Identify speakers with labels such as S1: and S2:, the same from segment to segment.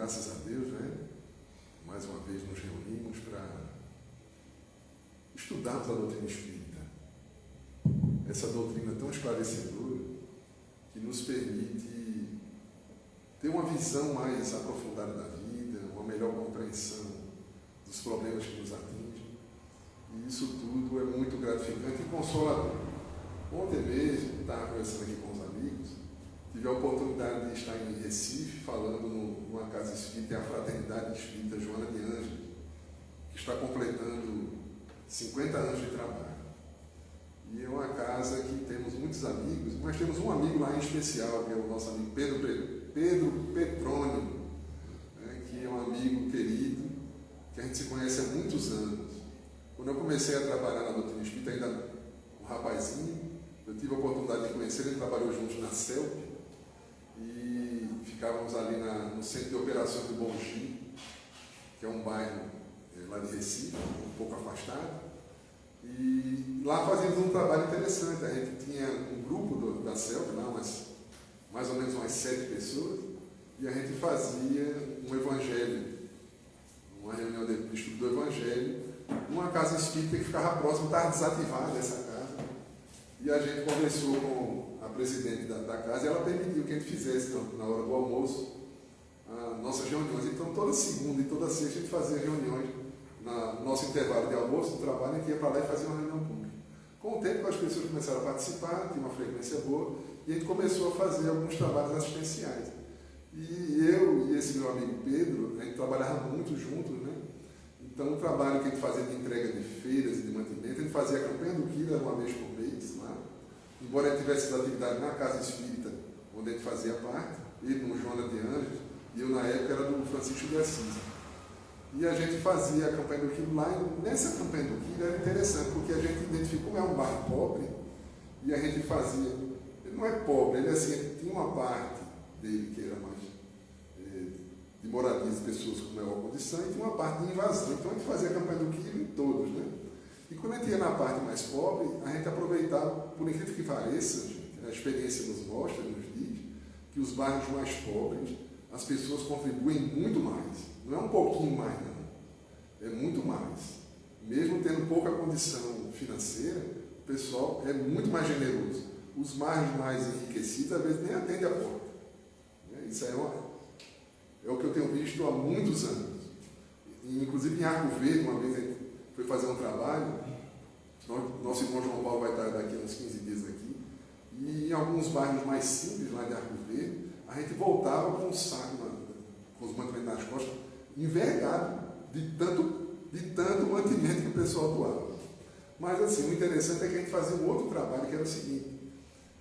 S1: graças a Deus, né? Mais uma vez nos reunimos para estudarmos a doutrina espírita. Essa doutrina tão esclarecedora que nos permite ter uma visão mais aprofundada da vida, uma melhor compreensão dos problemas que nos atingem. E isso tudo é muito gratificante e consolador. Ontem mesmo, estava conversando aqui com os amigos, tive a oportunidade de estar em Recife, falando numa casa espírita, a Fraternidade Espírita Joana de Ângeles, que está completando 50 anos de trabalho. E é uma casa que temos muitos amigos, mas temos um amigo lá em especial, que é o nosso amigo Pedro Petrônio, né, que é um amigo querido, que a gente se conhece há muitos anos. Quando eu comecei a trabalhar na doutrina espírita, ainda um rapazinho, eu tive a oportunidade de conhecer, ele trabalhou juntos na CELP, e ficávamos ali no Centro de Operações do Bongi, que é um bairro lá de Recife, um pouco afastado, e lá fazíamos um trabalho interessante. A gente tinha um grupo da CELP, lá mais ou menos umas 7 pessoas, e a gente fazia um evangelho, uma reunião de estudo do evangelho, numa casa espírita que ficava próxima, estava desativada essa casa, e a gente conversou com a presidente da casa, e ela permitiu que a gente fizesse, na hora do almoço, nossas reuniões. Então, toda segunda e toda sexta a gente fazia reuniões no nosso intervalo de almoço, do trabalho, a gente ia para lá e fazia uma reunião pública. Com o tempo, as pessoas começaram a participar, tinha uma frequência boa, e a gente começou a fazer alguns trabalhos assistenciais. E eu e esse meu amigo Pedro, a gente trabalhava muito juntos, né? Então, o trabalho que a gente fazia de entrega de feiras e de mantimento, a gente fazia a campanha do Quila uma vez por mês, lá. Embora a gente tivesse atividade na Casa Espírita, onde a gente fazia parte, ele no Joana de Ângeles, e eu na época era do Francisco de Assis. E a gente fazia a campanha do Quilo lá, e nessa campanha do Quilo era interessante, porque a gente identificou como é um bairro pobre, e a gente fazia, ele não é pobre, ele assim, tinha uma parte dele que era mais de moradias de pessoas com maior condição, e tinha uma parte de invasão. Então a gente fazia a campanha do Quilo em todos, né? E quando a gente ia na parte mais pobre, a gente aproveitava, por incrível que pareça, gente, a experiência nos mostra, nos diz, que os bairros mais pobres, as pessoas contribuem muito mais. Não é um pouquinho mais, não. É muito mais. Mesmo tendo pouca condição financeira, o pessoal é muito mais generoso. Os bairros mais enriquecidos, às vezes, nem atendem a porta. Isso é o que eu tenho visto há muitos anos. E, inclusive, em Arco Verde, uma vez a gente foi fazer um trabalho, nosso irmão João Paulo vai estar daqui a uns 15 dias aqui, e em alguns bairros mais simples, lá de Arco Verde, a gente voltava com um saco, com os mantimentos nas costas, envergado de tanto mantimento que o pessoal doava. Mas, assim, o interessante é que a gente fazia um outro trabalho, que era o seguinte,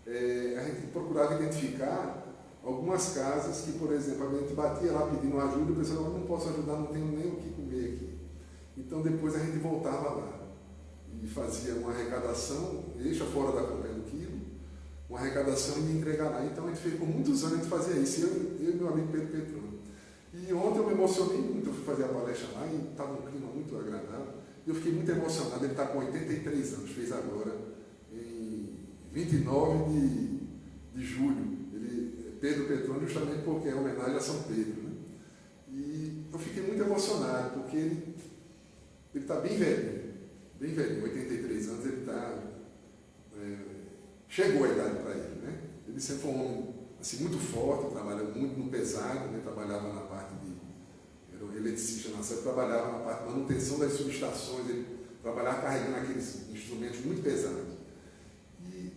S1: a gente procurava identificar algumas casas que, por exemplo, a gente batia lá pedindo ajuda, e o pessoal falava, não posso ajudar, não tenho nem o que comer aqui. Então, depois a gente voltava lá e fazia uma arrecadação, deixa fora da campanha do Quilo, uma arrecadação e entregar lá. Então, a gente fez por muitos anos, a gente fazia isso, eu e meu amigo Pedro Petrônio. E ontem eu me emocionei muito, eu fui fazer a palestra lá e estava um clima muito agradável. E eu fiquei muito emocionado, ele está com 83 anos, fez agora, em 29 de julho. Pedro Petrônio, justamente porque é homenagem a São Pedro, né? E eu fiquei muito emocionado, porque ele está bem velho, 83 anos, ele está... chegou a idade para ele, né? Ele sempre foi um homem assim, muito forte, trabalhava muito no pesado, né? Trabalhava na parte era um eletricista na CEP, trabalhava na parte de manutenção das subestações, ele trabalhava carregando aqueles instrumentos muito pesados. E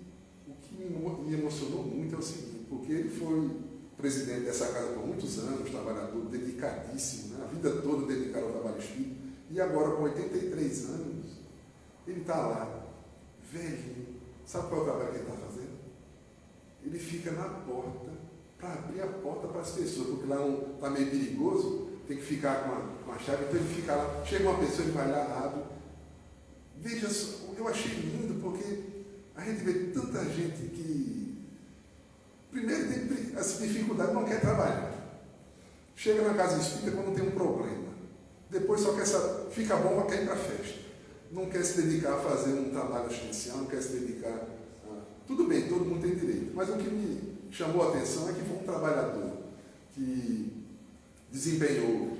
S1: o que me emocionou muito é o seguinte, porque ele foi presidente dessa casa por muitos anos, trabalhador dedicadíssimo, né? A vida toda dedicado ao trabalho espírita, e agora com 83 anos, ele está lá, velhinho. Sabe qual é o trabalho que ele está fazendo? Ele fica na porta para abrir a porta para as pessoas, porque lá está meio perigoso, tem que ficar com a chave, então ele fica lá, chega uma pessoa, ele vai lá, abre. Veja só, eu achei lindo, porque a gente vê tanta gente que primeiro tem essa dificuldade, não quer trabalhar. Chega na casa espírita quando tem um problema. Depois só fica bom, mas quer ir para a festa. Não quer se dedicar a fazer um trabalho assistencial, não quer se dedicar a... Tudo bem, todo mundo tem direito. Mas o que me chamou a atenção é que foi um trabalhador que desempenhou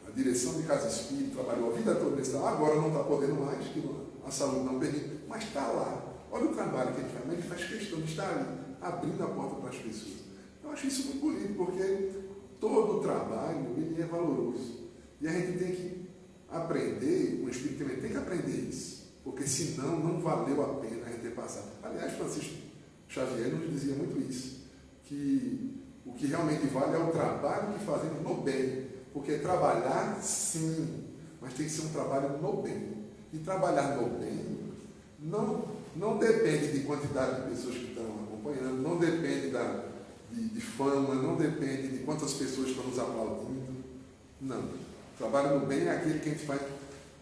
S1: a direção de casa espírita, trabalhou a vida toda nesse trabalho, agora não está podendo mais, que a saúde não permite, mas está lá. Olha o trabalho que ele faz, mas ele faz questão de estar ali, abrindo a porta para as pessoas. Eu acho isso muito bonito, porque todo o trabalho ele é valoroso. E a gente tem que aprender, o Espírito também tem que aprender isso, porque senão não valeu a pena a gente ter passado. Aliás, Francisco Xavier nos dizia muito isso, que o que realmente vale é o trabalho que fazemos no bem, porque trabalhar, sim, mas tem que ser um trabalho no bem. E trabalhar no bem não depende de quantidade de pessoas que estão acompanhando, não depende de fama, não depende de quantas pessoas estão nos aplaudindo. Não. Trabalho no bem é aquele que a gente faz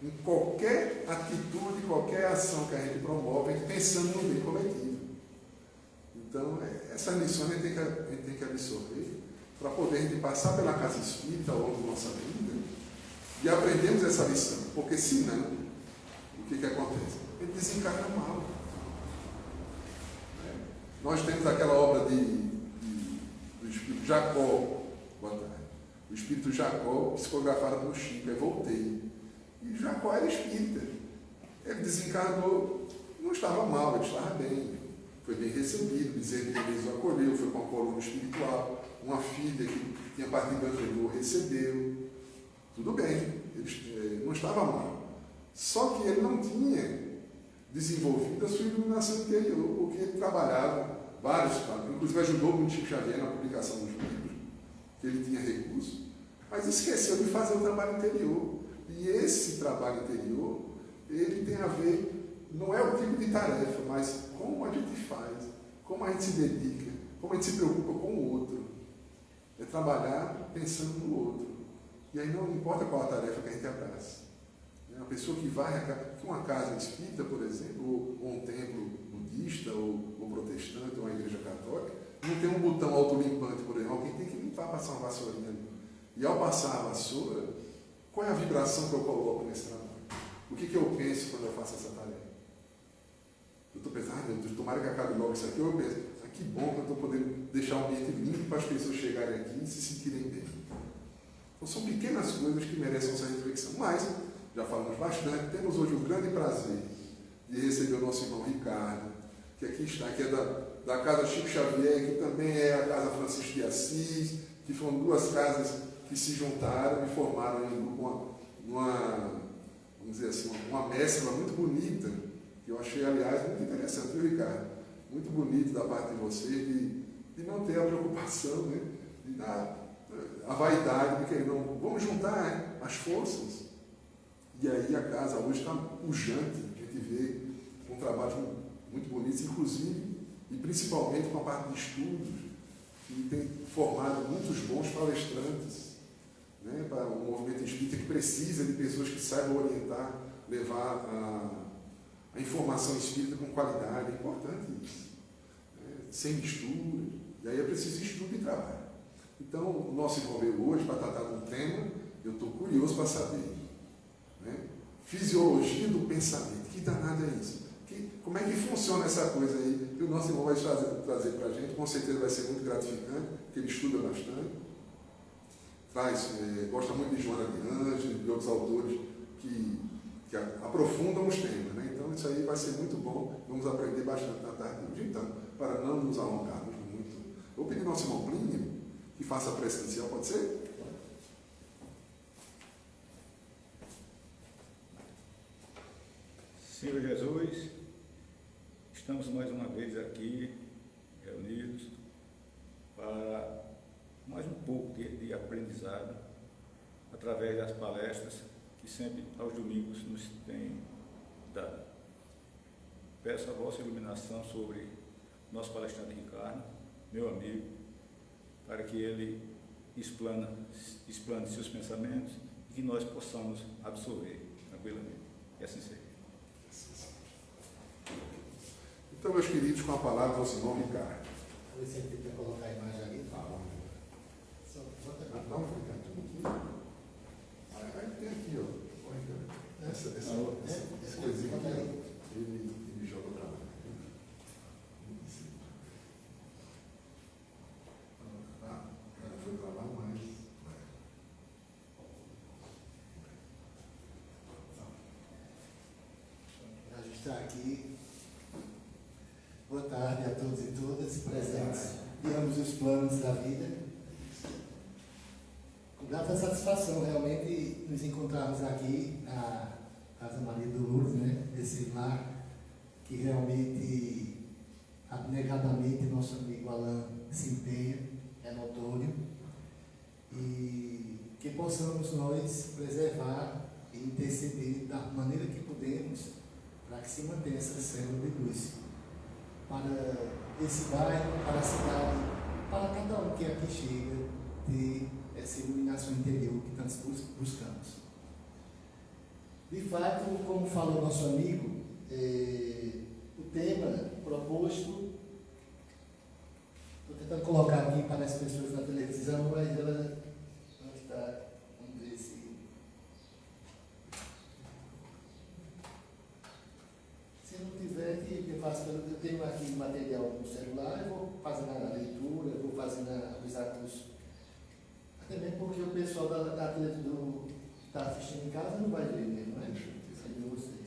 S1: em qualquer atitude, qualquer ação que a gente promove, pensando no bem coletivo. Então, essas lições a gente tem que absorver para poder a gente passar pela casa espírita ao longo da nossa vida e aprendemos essa lição, porque senão, o que acontece? A gente desencarna mal. Nós temos aquela obra do Espírito Jacó, boa tarde. O Espírito Jacó, psicografado por Chico, eu voltei. E Jacó era espírita. Ele desencarnou, não estava mal, ele estava bem. Foi bem recebido, Bezerra de Menezes o acolheu, foi com a coluna espiritual. Uma filha que tinha partido anterior recebeu. Tudo bem, ele não estava mal. Só que ele não tinha desenvolvido a sua iluminação interior, porque ele trabalhava vários quadros, inclusive ajudou muito Chico Xavier na publicação dos livros, que ele tinha recursos, mas esqueceu de fazer o trabalho interior. E esse trabalho interior, ele tem a ver, não é o tipo de tarefa, mas como a gente faz, como a gente se dedica, como a gente se preocupa com o outro. É trabalhar pensando no outro. E aí não importa qual a tarefa que a gente abraça. Uma pessoa que vai a uma casa espírita, por exemplo, ou um templo budista, ou protestante, ou uma igreja católica, não tem um botão autolimpante, por exemplo, alguém tem que limpar, passar uma vassourinha ali. E ao passar a vassoura, qual é a vibração que eu coloco nesse trabalho? O que eu penso quando eu faço essa tarefa? Eu estou pensando, meu Deus, tomara que acabe logo isso aqui, ou eu penso, que bom que eu estou podendo deixar o ambiente limpo para as pessoas chegarem aqui e se sentirem bem. Então são pequenas coisas que merecem essa reflexão, mas já falamos bastante, temos hoje o grande prazer de receber o nosso irmão Ricardo, que aqui está, que é da Casa Chico Xavier, que também é a Casa Francisco de Assis, que foram duas casas que se juntaram e formaram vamos dizer assim, uma mescla muito bonita, que eu achei, aliás, muito interessante, viu, Ricardo? Muito bonito da parte de você, de não ter a preocupação, né? De dar a vaidade de querer, não, vamos juntar as forças. E aí a casa hoje está pujante, a gente vê um trabalho muito bonito, inclusive e principalmente com a parte de estudos, que tem formado muitos bons palestrantes, né, para o movimento espírita que precisa de pessoas que saibam orientar, levar a informação espírita com qualidade. É importante isso, né, sem mistura, e aí é preciso estudo e trabalho. Então, o nosso irmão veio hoje para tratar de um tema, eu estou curioso para saber. Né? Fisiologia do pensamento, que danado é isso? Como é que funciona essa coisa aí? Que o nosso irmão vai trazer para a gente, com certeza vai ser muito gratificante, porque ele estuda bastante, gosta muito de Joana de Anjos, de outros autores que aprofundam os temas, né? Então isso aí vai ser muito bom, vamos aprender bastante na tarde de hoje. Então, para não nos alongarmos muito, vou pedir ao nosso irmão Plínio que faça a prece inicial, pode ser?
S2: Senhor Jesus, estamos mais uma vez aqui reunidos para mais um pouco de aprendizado através das palestras que sempre aos domingos nos tem dado. Peço a vossa iluminação sobre nosso palestrante Ricardo, meu amigo, para que ele explane seus pensamentos e que nós possamos absorver tranquilamente. E assim seja.
S1: Então, meus queridos, com a palavra, nosso irmão Ricardo.
S3: Você tenta colocar a imagem ali?
S1: Fala.
S3: Só bota aqui.
S1: Não, fica aqui. Aí tem aqui, ó. Essa coisinha aqui, ó. Ele joga para lá. Foi para lá, mas.
S3: estar aqui. Boa tarde a todos e todas presentes de ambos os planos da vida. Com grata satisfação realmente nos encontrarmos aqui na Casa Maria de Lourdes, né? Esse lar que realmente, abnegadamente, nosso amigo Alain se empenha, é notório, e que possamos nós preservar e interceder da maneira que podemos para que se mantenha essa célula de luz para esse bairro, para a cidade, para cada um que aqui chega, ter essa iluminação interior que tantos buscamos. De fato, como fala o nosso amigo, o tema proposto, estou tentando colocar aqui para as pessoas na televisão, mas ela não está, vamos ver se não tiver, eu tenho aqui material no celular, eu vou fazendo a leitura, eu vou fazendo os atos, até mesmo porque o pessoal da televisão que está assistindo em casa não vai ver mesmo, né? Isso aí de vocês.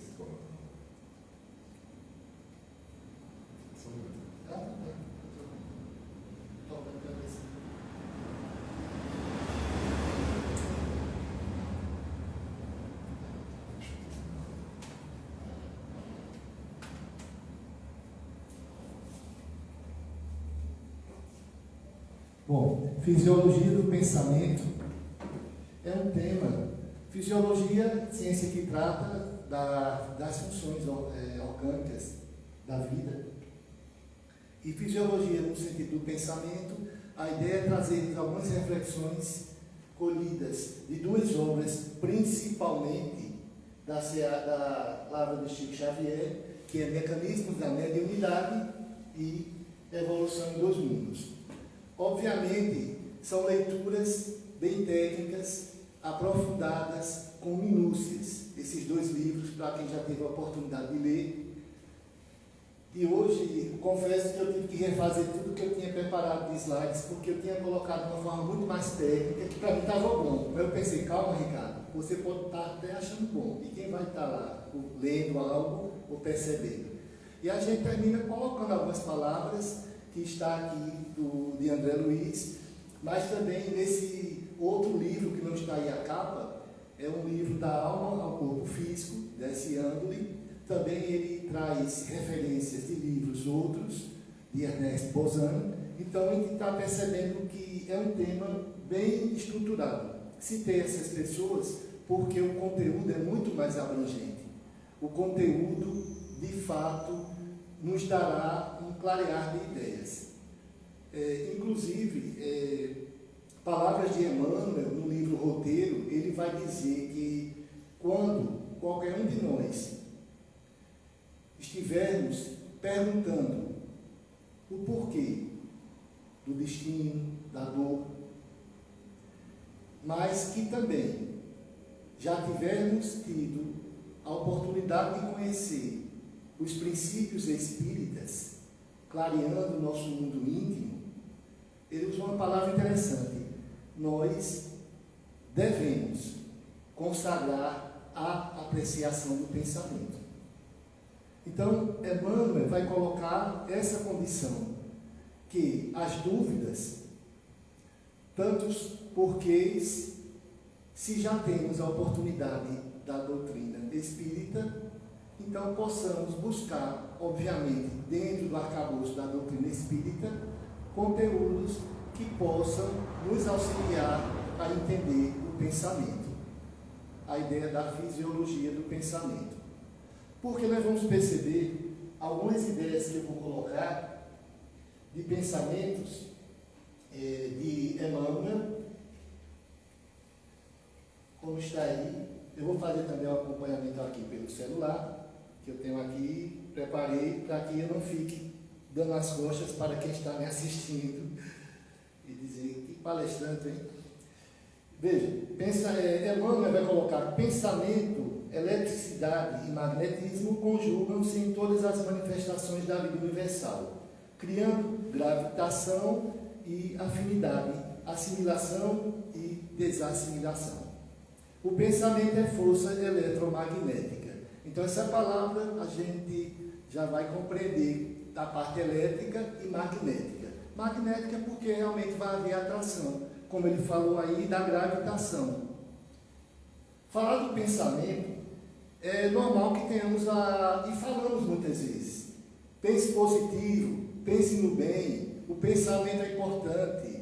S3: Bom, fisiologia do pensamento é um tema. Fisiologia, ciência que trata das funções orgânicas da vida. E fisiologia no sentido do pensamento, a ideia é trazer algumas reflexões colhidas de duas obras, principalmente da palavra de Chico Xavier, que é Mecanismos da Mediunidade e Evolução em Dois Mundos. Obviamente, são leituras bem técnicas, aprofundadas, com minúcias. Esses dois livros, para quem já teve a oportunidade de ler. E hoje, confesso que eu tive que refazer tudo que eu tinha preparado de slides, porque eu tinha colocado de uma forma muito mais técnica, que para mim estava bom. Mas eu pensei, calma, Ricardo, você pode estar até achando bom. E quem vai estar lá lendo algo ou percebendo? E a gente termina colocando algumas palavras que está aqui de André Luiz, mas também nesse outro livro que não está aí a capa, é um livro da alma ao corpo físico, desse Andoli. Também ele traz referências de livros outros, de Ernest Bozan. Então a gente está percebendo que é um tema bem estruturado. Citei essas pessoas porque o conteúdo é muito mais abrangente. O conteúdo, de fato, nos dará um clarear de ideias. Inclusive, palavras de Emmanuel, no livro Roteiro, ele vai dizer que quando qualquer um de nós estivermos perguntando o porquê do destino, da dor, mas que também já tivermos tido a oportunidade de conhecer os princípios espíritas, clareando o nosso mundo íntimo, ele usa uma palavra interessante. Nós devemos consagrar a apreciação do pensamento. Então, Emmanuel vai colocar essa condição, que as dúvidas, tantos porquês, se já temos a oportunidade da doutrina espírita, então possamos buscar, obviamente, dentro do arcabouço da doutrina espírita, conteúdos que possam nos auxiliar a entender o pensamento, a ideia da fisiologia do pensamento. Porque nós vamos perceber algumas ideias que eu vou colocar de pensamentos de Emmanuel, como está aí. Eu vou fazer também o acompanhamento aqui pelo celular, que eu tenho aqui, preparei para que eu não fique dando as costas para quem está me assistindo e dizer, que palestrante, hein? Veja, Emmanuel vai colocar: pensamento, eletricidade e magnetismo conjugam-se em todas as manifestações da vida universal, criando gravitação e afinidade, assimilação e desassimilação. O pensamento é força eletromagnética. Então, essa palavra a gente já vai compreender da parte elétrica e magnética. Magnética porque realmente vai haver atração, como ele falou aí, da gravitação. Falar do pensamento é normal que tenhamos e falamos muitas vezes. Pense positivo, pense no bem, o pensamento é importante.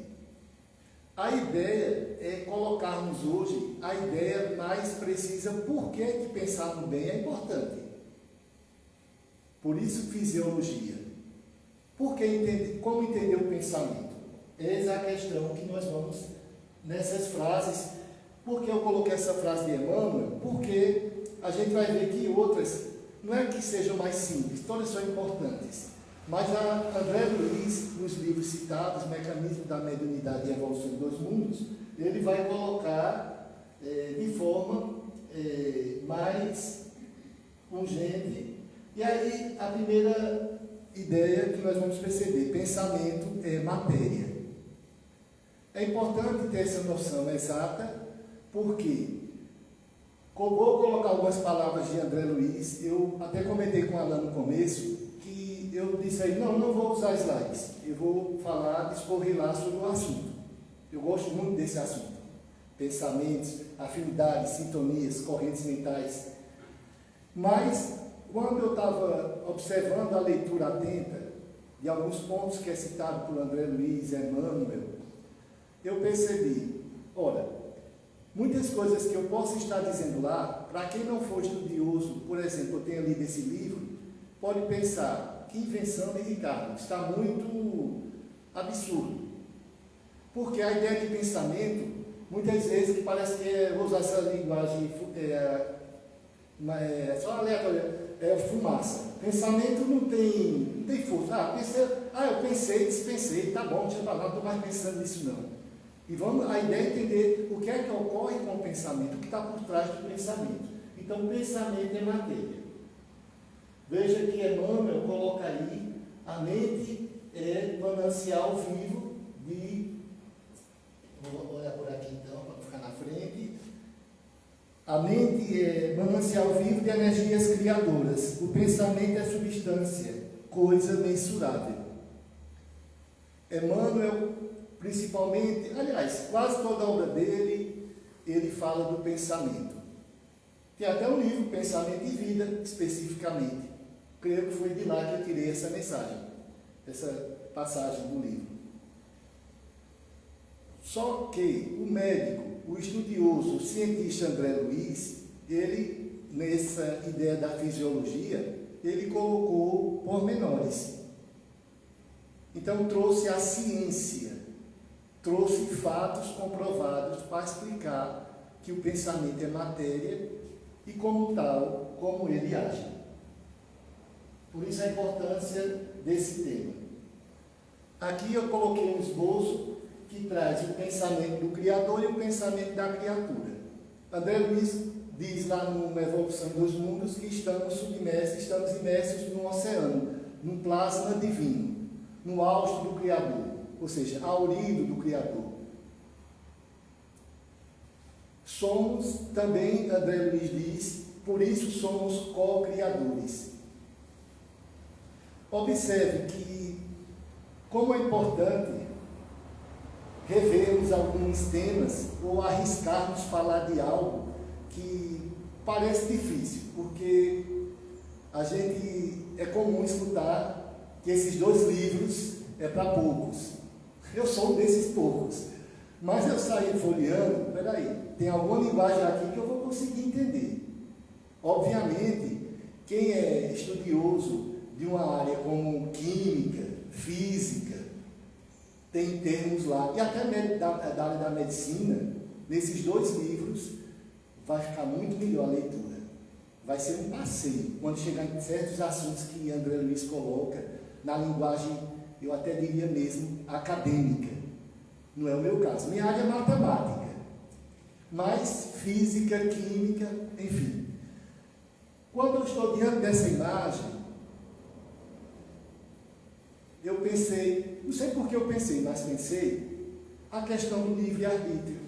S3: A ideia é colocarmos hoje a ideia mais precisa, por que pensar no bem é importante. Por isso, fisiologia. Como entender o pensamento? Essa é a questão que nós vamos nessas frases. Por que eu coloquei essa frase de Emmanuel? Porque a gente vai ver que outras, não é que sejam mais simples, todas são importantes. Mas a André Luiz, nos livros citados, Mecanismo da Mediunidade e Evolução dos Mundos, ele vai colocar de forma mais pungente. E aí, a primeira ideia que nós vamos perceber, pensamento é matéria. É importante ter essa noção exata, porque vou colocar algumas palavras de André Luiz. Eu até comentei com ela no começo, que eu disse aí, não vou usar slides, eu vou discorrer lá sobre o assunto. Eu gosto muito desse assunto. Pensamentos, afinidades, sintonias, correntes mentais. Mas, quando eu estava observando a leitura atenta de alguns pontos que é citado por André Luiz, Emmanuel, eu percebi, olha, muitas coisas que eu posso estar dizendo lá, para quem não for estudioso, por exemplo, eu tenho lido esse livro, pode pensar, que invenção de Ricardo, está muito absurdo. Porque a ideia de pensamento, muitas vezes, que parece que vou usar essa linguagem só aleatória, é fumaça. Pensamento não tem força. Eu pensei, dispensei, tá bom, deixa eu falar, não estou mais pensando nisso não. E a ideia é entender o que é que ocorre com o pensamento, o que está por trás do pensamento. Então, pensamento é matéria. Veja que Emmanuel coloca aí, a mente é manancial vivo de... Vou olhar por aqui então, para ficar na frente. A mente é manancial vivo de energias criadoras. O pensamento é substância, coisa mensurável. Emmanuel, principalmente, aliás, quase toda a obra dele, ele fala do pensamento. Tem até um livro, Pensamento e Vida, especificamente. Creio que foi de lá que eu tirei essa mensagem, essa passagem do livro. Só que o médico, o estudioso, o cientista André Luiz, ele, nessa ideia da fisiologia, ele colocou pormenores. Então, trouxe a ciência, trouxe fatos comprovados para explicar que o pensamento é matéria e, como tal, como ele age. Por isso a importância desse tema. Aqui eu coloquei um esboço que traz o pensamento do Criador e o pensamento da criatura. André Luiz diz lá no Evolução dos Mundos que estamos imersos num oceano, num plasma divino, no auge do Criador, ou seja, aurido do Criador. Somos, também André Luiz diz, por isso somos co-criadores. Observe que, como é importante revermos alguns temas ou arriscarmos falar de algo que parece difícil, porque a gente é comum escutar que esses 2 livros é para poucos. Eu sou um desses poucos, mas eu saí folheando, tem alguma linguagem aqui que eu vou conseguir entender. Obviamente, quem é estudioso de uma área como química, física, tem termos lá, e até da área da medicina, nesses 2 livros, vai ficar muito melhor a leitura. Vai ser um passeio, quando chegar em certos assuntos que André Luiz coloca, na linguagem, eu até diria mesmo, acadêmica. Não é o meu caso. Minha área é matemática, mas física, química, enfim. Quando eu estou diante dessa imagem, eu pensei, não sei por que eu pensei, mas pensei, a questão do livre-arbítrio.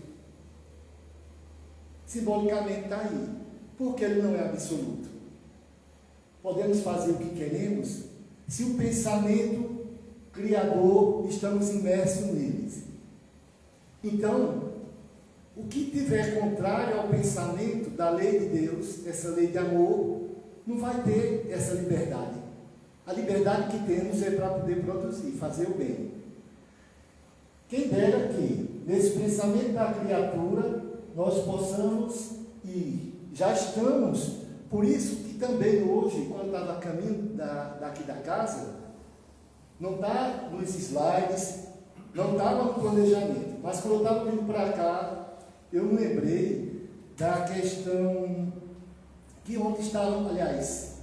S3: Simbolicamente está aí, porque ele não é absoluto. podemos fazer o que queremos se o pensamento criador estamos imersos neles. Então, o que tiver contrário ao pensamento da lei de Deus, essa lei de amor, não vai ter essa liberdade. A liberdade que temos é para poder produzir, fazer o bem. Quem dera que, nesse pensamento da criatura, nós possamos ir. Já estamos, por isso que também hoje, quando estava a caminho daqui da casa, não está nos slides, não estava no planejamento, mas quando eu estava vindo para cá, eu me lembrei da questão que ontem estavam, aliás,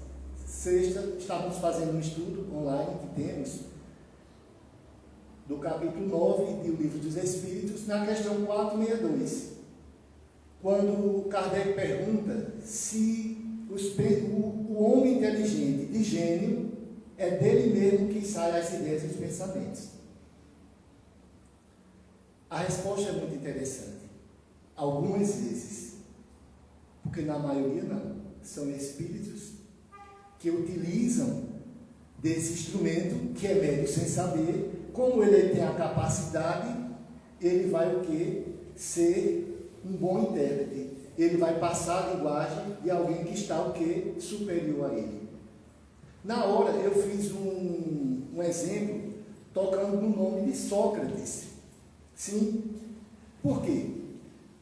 S3: sexta, estávamos fazendo um estudo online que temos, do capítulo 9 do Livro dos Espíritos, na questão 462, quando Kardec pergunta se o homem inteligente de gênio é dele mesmo que saem as ideias e os pensamentos. A resposta é muito interessante. Algumas vezes, porque na maioria não, são espíritos que utilizam desse instrumento, que é médio sem saber, como ele tem a capacidade, ele vai o quê? Ser um bom intérprete. Ele vai passar a linguagem de alguém que está o quê? Superior a ele. Na hora eu fiz um exemplo tocando no nome de Sócrates. Sim. Por quê?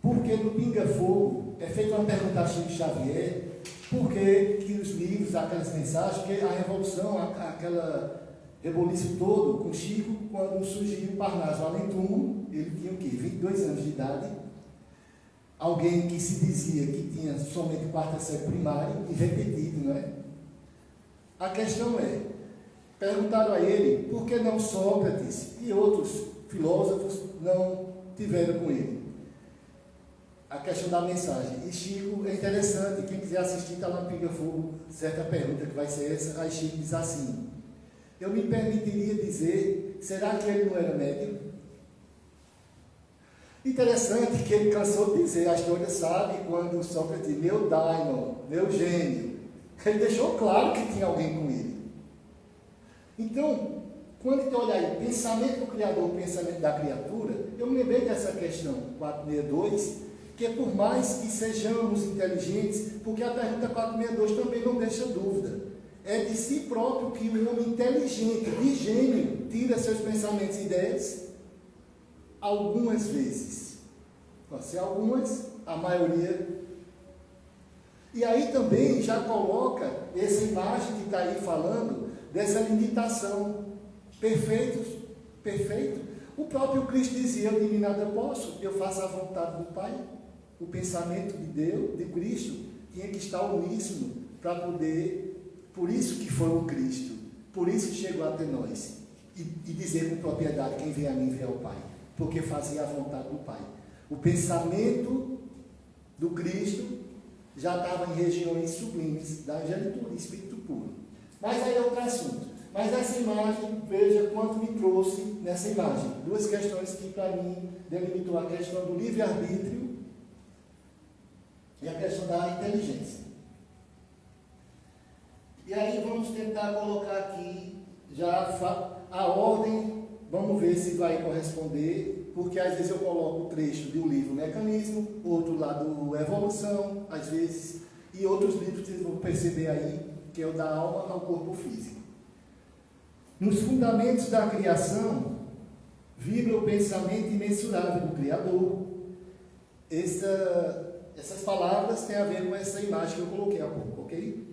S3: Porque no Pinga Fogo é feita uma pergunta a Chico Xavier, por que os livros, aquelas mensagens, que a revolução, aquela reboliço todo com Chico, quando surgiu o Parnaso Além Túmulo, ele tinha o quê? 22 anos de idade, alguém que se dizia que tinha somente quarta série primária, e repetido, não é? A questão é, perguntaram a ele, por que não Sócrates e outros filósofos não tiveram com ele? A questão da mensagem. E Chico, é interessante, quem quiser assistir, está lá no Pinga Fogo, certa pergunta que vai ser essa, aí Chico diz assim, eu me permitiria dizer, será que ele não era médium? Interessante que ele cansou de dizer, a história sabe, quando Sócrates diz, meu daimon, meu gênio, ele deixou claro que tinha alguém com ele. Então, quando tu olha aí, pensamento do Criador, pensamento da criatura, eu me lembrei dessa questão 462, que é por mais que sejamos inteligentes, porque a pergunta 462 também não deixa dúvida. É de si próprio que o homem inteligente, de gênio, tira seus pensamentos e ideias, algumas vezes. Se algumas, a maioria. E aí também já coloca essa imagem que está aí falando, dessa limitação. Perfeito. O próprio Cristo dizia, eu de mim nada posso, eu faço a vontade do Pai. O pensamento de Deus, de Cristo, tinha que estar uníssono para poder, por isso que foi o Cristo, por isso que chegou até nós, e dizer com propriedade, quem vê a mim vê ao Pai, porque fazia a vontade do Pai. O pensamento do Cristo já estava em regiões sublimes da angelitude, espírito puro. Mas aí é outro assunto. Mas essa imagem, veja quanto me trouxe nessa imagem. Duas questões que para mim delimitou a questão do livre-arbítrio e a questão da inteligência. E aí vamos tentar colocar aqui já a ordem, vamos ver se vai corresponder, porque às vezes eu coloco o trecho de um livro Mecanismo, outro lá do Evolução, às vezes, e outros livros vocês vão perceber aí, que é o da alma ao corpo físico. Nos fundamentos da criação, vibra o pensamento imensurável do Criador. Essas palavras têm a ver com essa imagem que eu coloquei há pouco, ok?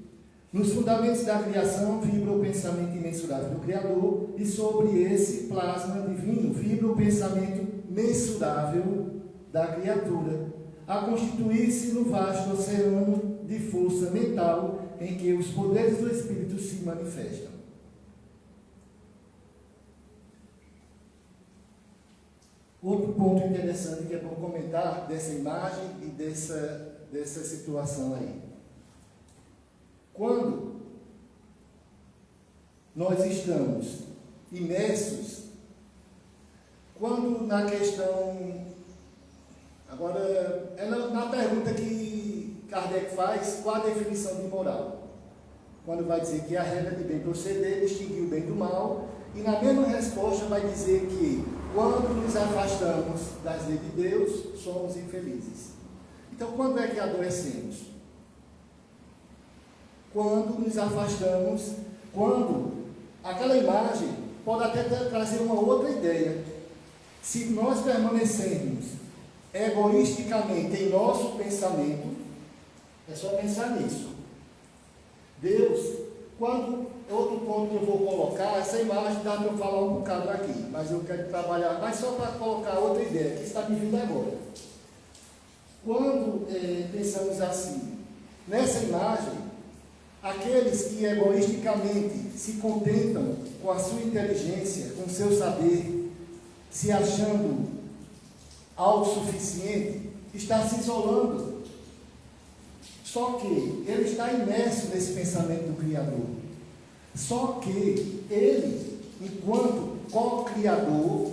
S3: Nos fundamentos da criação, vibra o pensamento imensurável do Criador, e sobre esse plasma divino, vibra o pensamento mensurável da criatura, a constituir-se no vasto oceano de força mental em que os poderes do Espírito se manifestam. Outro ponto interessante que é bom comentar dessa imagem e dessa situação aí. Quando nós estamos imersos, quando na questão, agora, na pergunta que Kardec faz, qual a definição de moral? quando vai dizer que é a regra de bem proceder, distinguir o bem do mal, e na mesma resposta vai dizer que quando nos afastamos das leis de Deus, somos infelizes. Então, quando é que adoecemos? Quando nos afastamos, quando aquela imagem pode até trazer uma outra ideia. Se nós permanecermos egoisticamente em nosso pensamento, é só pensar nisso. Deus, outro ponto que eu vou colocar, essa imagem dá para eu falar um bocado aqui, mas eu quero trabalhar, mas só para colocar outra ideia, que está me vindo agora. Quando pensamos assim, nessa imagem, aqueles que egoisticamente se contentam com a sua inteligência, com o seu saber, se achando autossuficiente, está se isolando. Só que ele está imerso nesse pensamento do Criador. Só que ele, enquanto co-criador,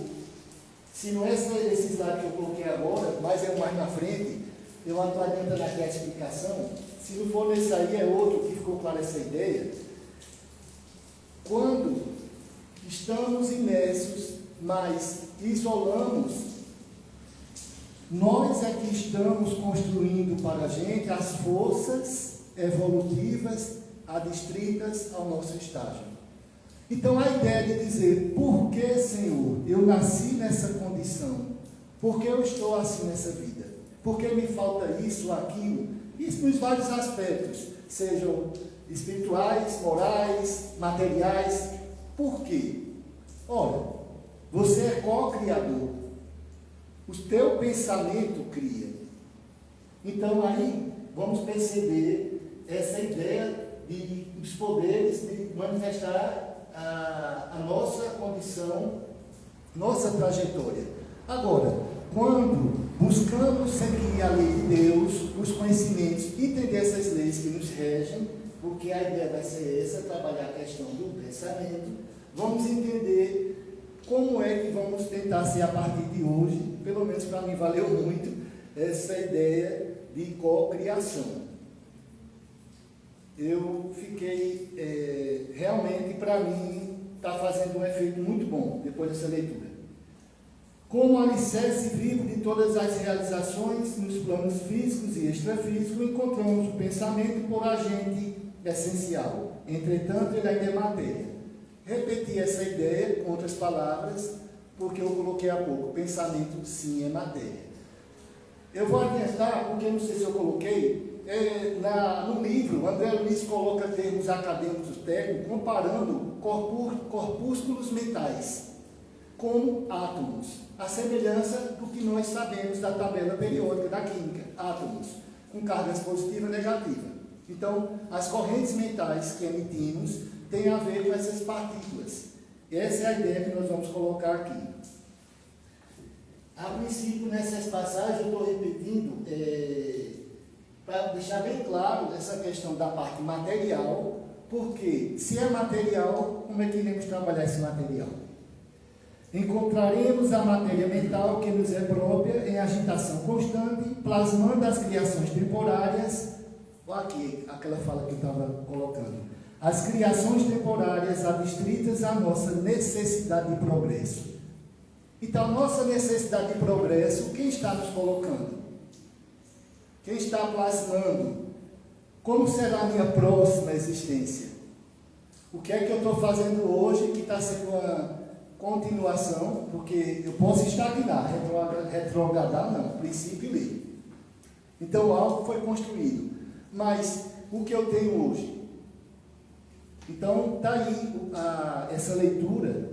S3: se não é esse slide que eu coloquei agora, mas é mais na frente, eu estou adiantando aqui a explicação. Se não for nesse aí, é outro que ficou clara essa ideia. Quando estamos imersos, mas isolamos, nós é que estamos construindo para a gente as forças evolutivas adstritas ao nosso estágio. Então a ideia de dizer, por que, Senhor, eu nasci nessa condição? Por que eu estou assim nessa vida? Por que me falta isso, aquilo? Isso nos vários aspectos, sejam espirituais, morais, materiais. Por quê? Olha, você é co-criador. O teu pensamento cria. Então aí vamos perceber essa ideia dos poderes de manifestar a nossa condição, nossa trajetória. Agora, quando buscamos seguir a lei de Deus, os conhecimentos, entender essas leis que nos regem, porque a ideia vai ser essa, trabalhar a questão do pensamento, vamos entender como é que vamos tentar ser a partir de hoje, pelo menos para mim valeu muito, essa ideia de co-criação. Eu fiquei, realmente para mim, está fazendo um efeito muito bom depois dessa leitura. Como alicerce vivo de todas as realizações nos planos físicos e extrafísicos, encontramos o pensamento por agente essencial. Entretanto, ele ainda é matéria. Repetir essa ideia com outras palavras, porque eu coloquei há pouco, pensamento sim é matéria. Eu vou adiantar, porque não sei se eu coloquei, no livro, André Luiz coloca termos acadêmicos técnicos, comparando corpúsculos mentais com átomos, a semelhança do que nós sabemos da tabela periódica da química, átomos, com cargas positiva e negativa. Então, as correntes mentais que emitimos têm a ver com essas partículas. Essa é a ideia que nós vamos colocar aqui. A princípio, nessas passagens, eu estou repetindo, para deixar bem claro essa questão da parte material, porque se é material, como é que iremos trabalhar esse material? Encontraremos a matéria mental que nos é própria em agitação constante, plasmando as criações temporárias. Aqui, aquela fala que eu estava colocando. As criações temporárias adstritas à nossa necessidade de progresso. Então, nossa necessidade de progresso, quem está nos colocando? Quem está plasmando? Como será a minha próxima existência? O que é que eu estou fazendo hoje que está sendo uma continuação? Porque eu posso estagnar, retrogradar não, princípio e lei. Então, algo foi construído. Mas o que eu tenho hoje? Então, está aí essa leitura,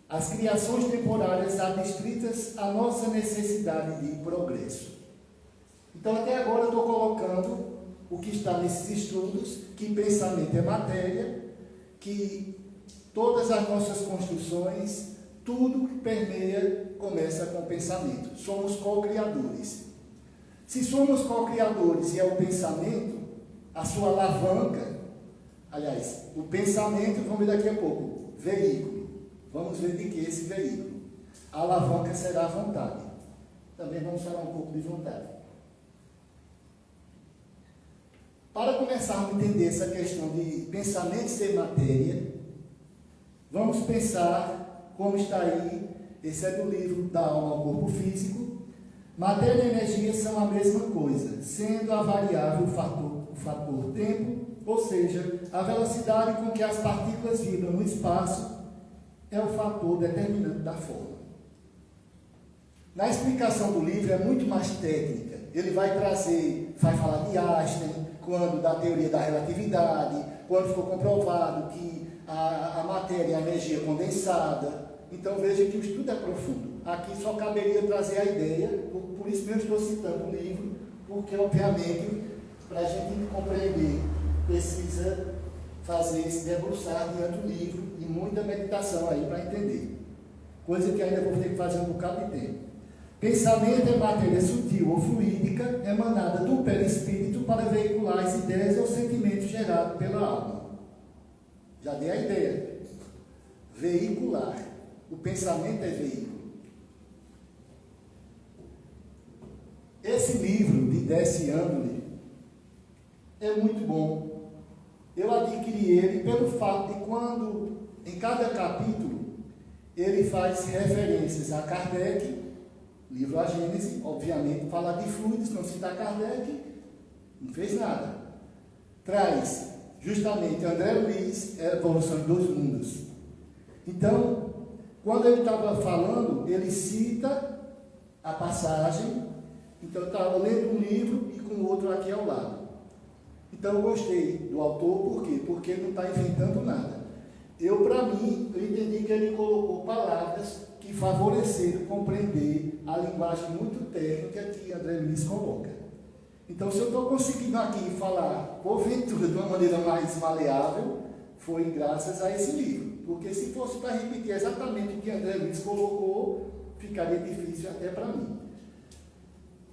S3: as criações temporárias adstritas à nossa necessidade de progresso. Então, até agora eu estou colocando o que está nesses estudos, que pensamento é matéria, que todas as nossas construções, tudo que permeia, começa com o pensamento. Somos co-criadores. Se somos co-criadores e é o pensamento, a sua alavanca, aliás, o pensamento, vamos ver daqui a pouco, veículo. Vamos ver de que esse veículo. A alavanca será a vontade. Também vamos falar um pouco de vontade. Para começarmos a entender essa questão de pensamento ser matéria, vamos pensar como está aí, esse é do livro Da Alma ao Corpo Físico. Matéria e energia são a mesma coisa, sendo a variável o fator tempo, ou seja, a velocidade com que as partículas vibram no espaço é o fator determinante da forma. Na explicação do livro é muito mais técnica. Ele vai falar de Einstein, quando da teoria da relatividade, quando ficou comprovado que a matéria é a energia condensada. Então veja que o estudo é profundo. Aqui só caberia trazer a ideia, por isso mesmo estou citando o livro, porque obviamente, para a gente compreender, precisa fazer esse debruçar diante do livro e muita meditação aí para entender. Coisa que ainda vou ter que fazer um bocado de tempo. Pensamento é matéria sutil ou fluídica, emanada do perispírito para veicular as ideias ou sentimentos gerados pela alma. Já dei a ideia. Veicular. O pensamento é veículo. Esse livro de Deci Andoli é muito bom. Eu adquiri ele pelo fato de quando, em cada capítulo, ele faz referências a Kardec, livro A Gênese, obviamente, fala de fluidos, não citar Kardec, não fez nada. Traz justamente André Luiz, a evolução de dois mundos. Então, quando ele estava falando, ele cita a passagem. Então, eu estava lendo um livro e com o outro aqui ao lado. Então, eu gostei do autor, por quê? Porque ele não está inventando nada. Para mim, eu entendi que ele colocou palavras que favoreceram compreender a linguagem muito técnica que André Luiz coloca. Então, se eu estou conseguindo aqui falar, porventura, de uma maneira mais maleável, foi graças a esse livro. Porque se fosse para repetir exatamente o que André Luiz colocou, ficaria difícil até para mim.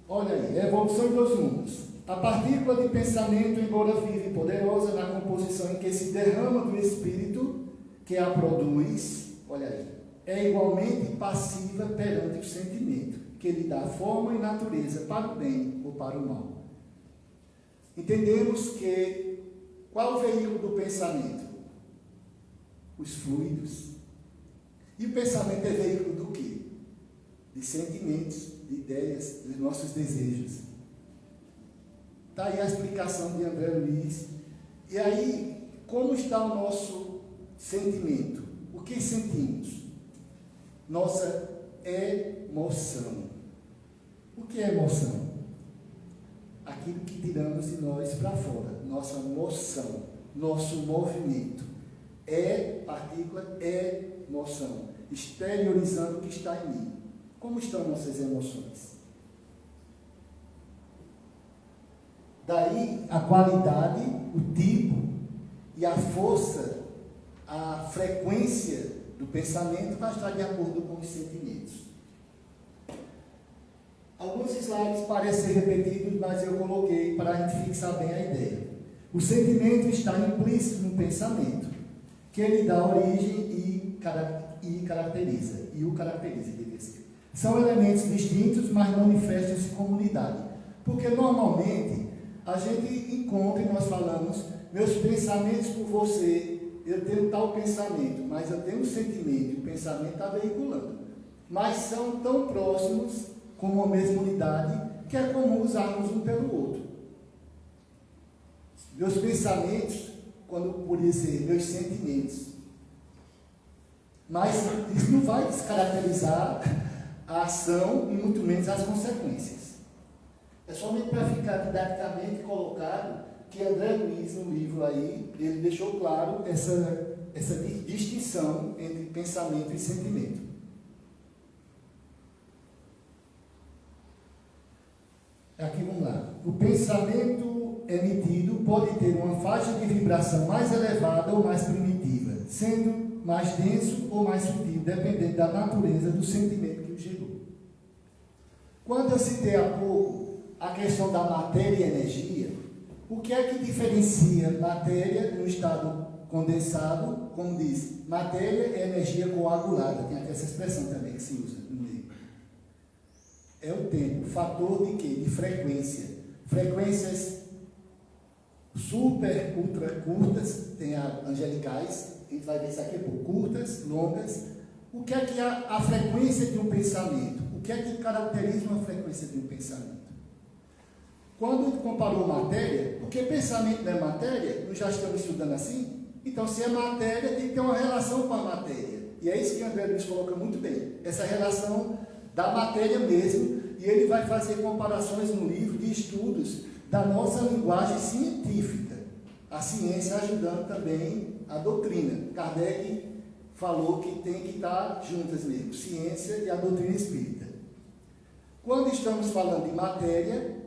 S3: Olha aí, evolução de dois mundos. A partícula de pensamento, embora viva e poderosa na composição em que se derrama do espírito que a produz, olha aí, é igualmente passiva perante o sentimento, que lhe dá forma e natureza para o bem ou para o mal. Entendemos que qual o veículo do pensamento? Os fluidos. E o pensamento é veículo do quê? De sentimentos, de ideias, dos nossos desejos. Está aí a explicação de André Luiz. E aí, como está o nosso sentimento? O que sentimos? Nossa emoção. O que é emoção? Aquilo que tiramos de nós para fora. Nossa moção, nosso movimento. Partícula, emoção. Exteriorizando o que está em mim. Como estão nossas emoções? Daí a qualidade, o tipo e a força, a frequência do pensamento vai estar de acordo com os sentimentos. Alguns slides parecem repetidos, mas eu coloquei para a gente fixar bem a ideia. O sentimento está implícito no pensamento, que ele dá origem e caracteriza, deve ser. São elementos distintos, mas manifestam-se como unidade. Porque normalmente a gente encontra e nós falamos, meus pensamentos por você, eu tenho tal pensamento, mas eu tenho um sentimento, e o pensamento está veiculando. Mas são tão próximos, como a mesma unidade, que é comum usarmos um pelo outro. Meus pensamentos, quando por dizer meus sentimentos. Mas isso não vai descaracterizar a ação e muito menos as consequências. É somente para ficar didaticamente colocado que André Luiz, no livro aí, ele deixou claro essa distinção entre pensamento e sentimento. Aqui vamos lá. O pensamento emitido pode ter uma faixa de vibração mais elevada ou mais primitiva, sendo mais denso ou mais sutil, dependendo da natureza do sentimento que o gerou. Quando eu citei há pouco a questão da matéria e energia, o que é que diferencia matéria no estado condensado, como diz, matéria é energia coagulada, tem até essa expressão também que se usa no meio. É o tempo, fator de quê? De frequência. Frequências super, ultra curtas, tem a angelicais, a gente vai ver isso aqui por curtas, longas. O que é que é a frequência de um pensamento? O que é que caracteriza uma frequência de um pensamento? Quando a gente comparou matéria, porque pensamento não é matéria, nós já estamos estudando assim, então se é matéria, tem que ter uma relação com a matéria. E é isso que o André Luiz coloca muito bem, essa relação da matéria mesmo, e ele vai fazer comparações no livro de estudos da nossa linguagem científica, a ciência ajudando também a doutrina. Kardec falou que tem que estar juntas mesmo, ciência e a doutrina espírita. Quando estamos falando de matéria,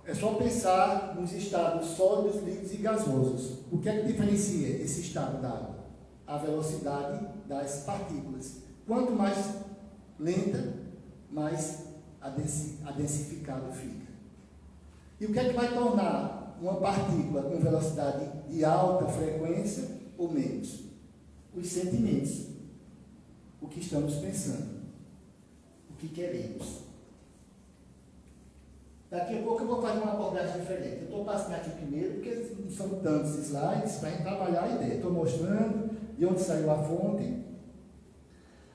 S3: é só pensar nos estados sólidos, líquidos e gasosos. O que é que diferencia esse estado da água? A velocidade das partículas. Quanto mais lenta, mais adensificado fica. E o que é que vai tornar uma partícula com velocidade de alta frequência ou menos? Os sentimentos. O que estamos pensando. O que queremos. Daqui a pouco eu vou fazer uma abordagem diferente. Eu estou passando aqui primeiro, porque não são tantos slides para a gente trabalhar a ideia. Estou mostrando de onde saiu a fonte.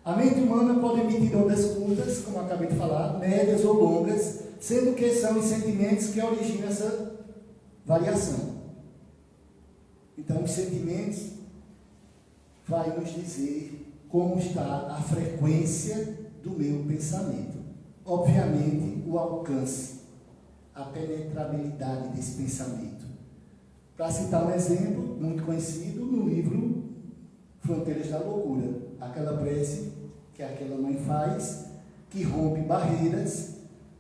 S3: A mente humana pode emitir ondas curtas, como eu acabei de falar, médias ou longas, sendo que são os sentimentos que originam essa variação. Então, os sentimentos vai nos dizer como está a frequência do meu pensamento. Obviamente, o alcance, a penetrabilidade desse pensamento. Para citar um exemplo muito conhecido no livro Fronteiras da Loucura, aquela prece que aquela mãe faz, que rompe barreiras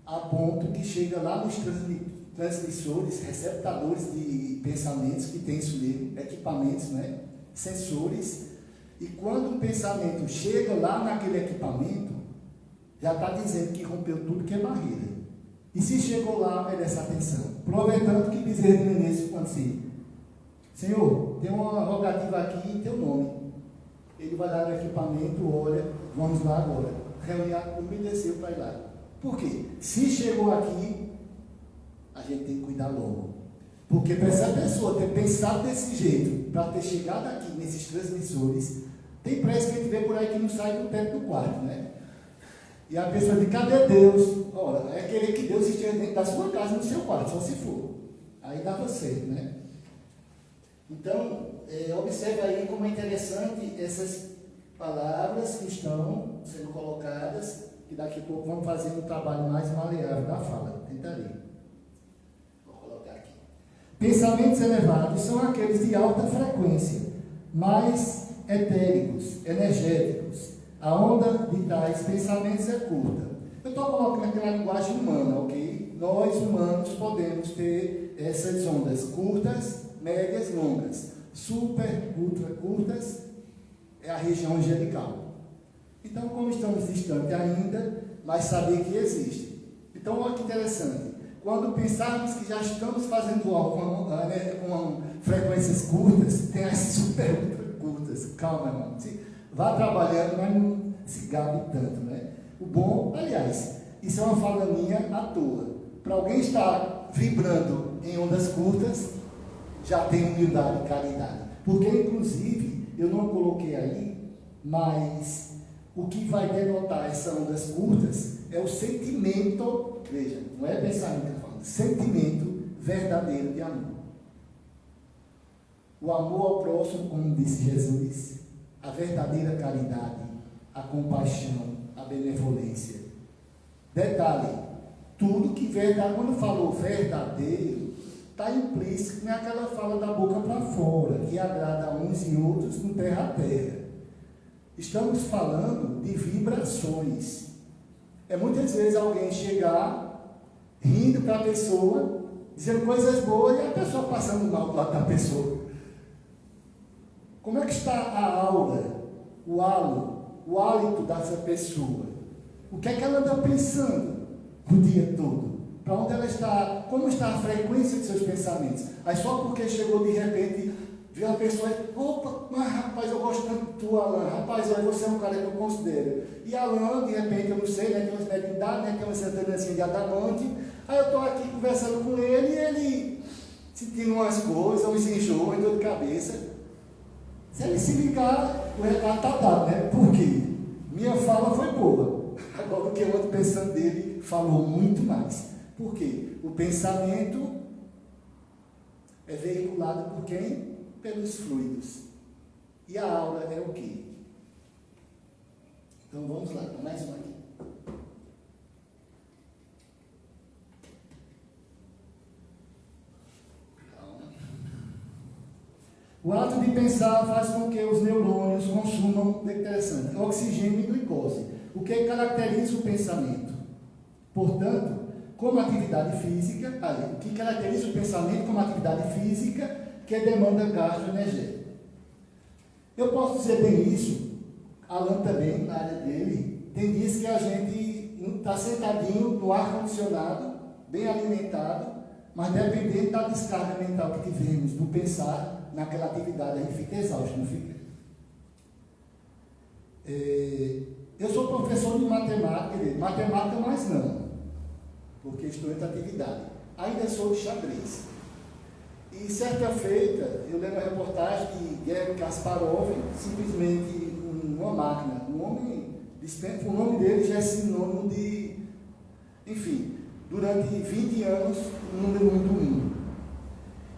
S3: a ponto que chega lá nos transmissores, receptadores de pensamentos, que tem isso mesmo, equipamentos, né? Sensores, e quando o pensamento chega lá naquele equipamento, já está dizendo que rompeu tudo que é barreira. E se chegou lá, merece atenção. Aproveitando que Bezerra de Menezes falou assim: Senhor, tem uma rogativa aqui em teu nome. Ele vai lá no equipamento, olha, vamos lá agora. Reuniu a turma e desceu para ir lá. Por quê? Se chegou aqui, a gente tem que cuidar logo. Porque para essa pessoa ter pensado desse jeito, para ter chegado aqui nesses transmissores, tem prece que a gente vê por aí que não sai do teto do quarto, né? E a pessoa diz: cadê Deus? Ora, é querer que Deus esteja dentro da sua casa, no seu quarto, só se for. Aí dá você, né? Então, observe aí como é interessante essas palavras que estão sendo colocadas, que daqui a pouco vamos fazer um trabalho mais maleável da fala. Tentarei. Vou colocar aqui. Pensamentos elevados são aqueles de alta frequência, mais etéricos, energéticos. A onda de tais pensamentos é curta. Eu estou colocando aqui na linguagem humana, ok? Nós, humanos, podemos ter essas ondas curtas, médias, longas. Super, ultra curtas é a região angelical. Então, como estamos distantes ainda, mas saber que existe. Então, olha que interessante. Quando pensarmos que já estamos fazendo algo com frequências curtas, tem as super, ultra curtas. Calma, irmão. Vá trabalhando, mas não se gabe tanto, né? O bom, aliás, isso é uma fala minha à toa. Para alguém estar vibrando em ondas curtas, já tem humildade e caridade. Porque, inclusive, eu não coloquei aí, mas o que vai denotar essas ondas curtas é o sentimento, veja, não é pensamento que eu falo, sentimento verdadeiro de amor. O amor ao próximo, como disse Jesus, a verdadeira caridade, a compaixão, a benevolência. Detalhe, tudo que verdade, quando falou verdadeiro, está implícito, não é aquela fala da boca para fora, que agrada a uns e outros no terra a terra. Estamos falando de vibrações. É muitas vezes alguém chegar, rindo para a pessoa, dizendo coisas boas, e a pessoa passando mal do lado da pessoa. Como é que está a aura, o hálito dessa pessoa? O que é que ela anda pensando o dia todo? Para onde ela está? Como está a frequência de seus pensamentos? Aí só porque chegou de repente, viu a pessoa e, opa, mas rapaz, eu gosto tanto de tu, Alan. Rapaz, olha, você é um cara que eu considero. E Alan, de repente, eu não sei, né, tem umas mediunidades, né, tem uma certeza de adamante. Aí eu estou aqui conversando com ele e ele sentindo umas coisas, uns enjoos, dor de cabeça. Se ele se ligar, o recado está dado, né? Por quê? Minha fala foi boa. Agora o que o outro pensando dele falou muito mais. Por quê? O pensamento é veiculado por quem? Pelos fluidos. E a aura é o quê? Então vamos lá, mais uma aqui. O ato de pensar faz com que os neurônios consumam, interessante, oxigênio e glicose, o que caracteriza o pensamento. Portanto, como atividade física, o que caracteriza o pensamento como atividade física que demanda gasto energético. Eu posso dizer bem isso, Alan também, na área dele, tem dias que a gente está sentadinho no ar-condicionado, bem alimentado, mas dependendo da descarga mental que tivemos do pensar, naquela atividade a gente fica exausto, não fica? Eu sou professor de matemática, matemática mais não, porque estou em outra atividade. Ainda sou de xadrez. E certa feita, eu lembro a reportagem de Garry Kasparov, simplesmente uma máquina, o nome dele já é sinônimo de, enfim, durante 20 anos, o número 1 do mundo.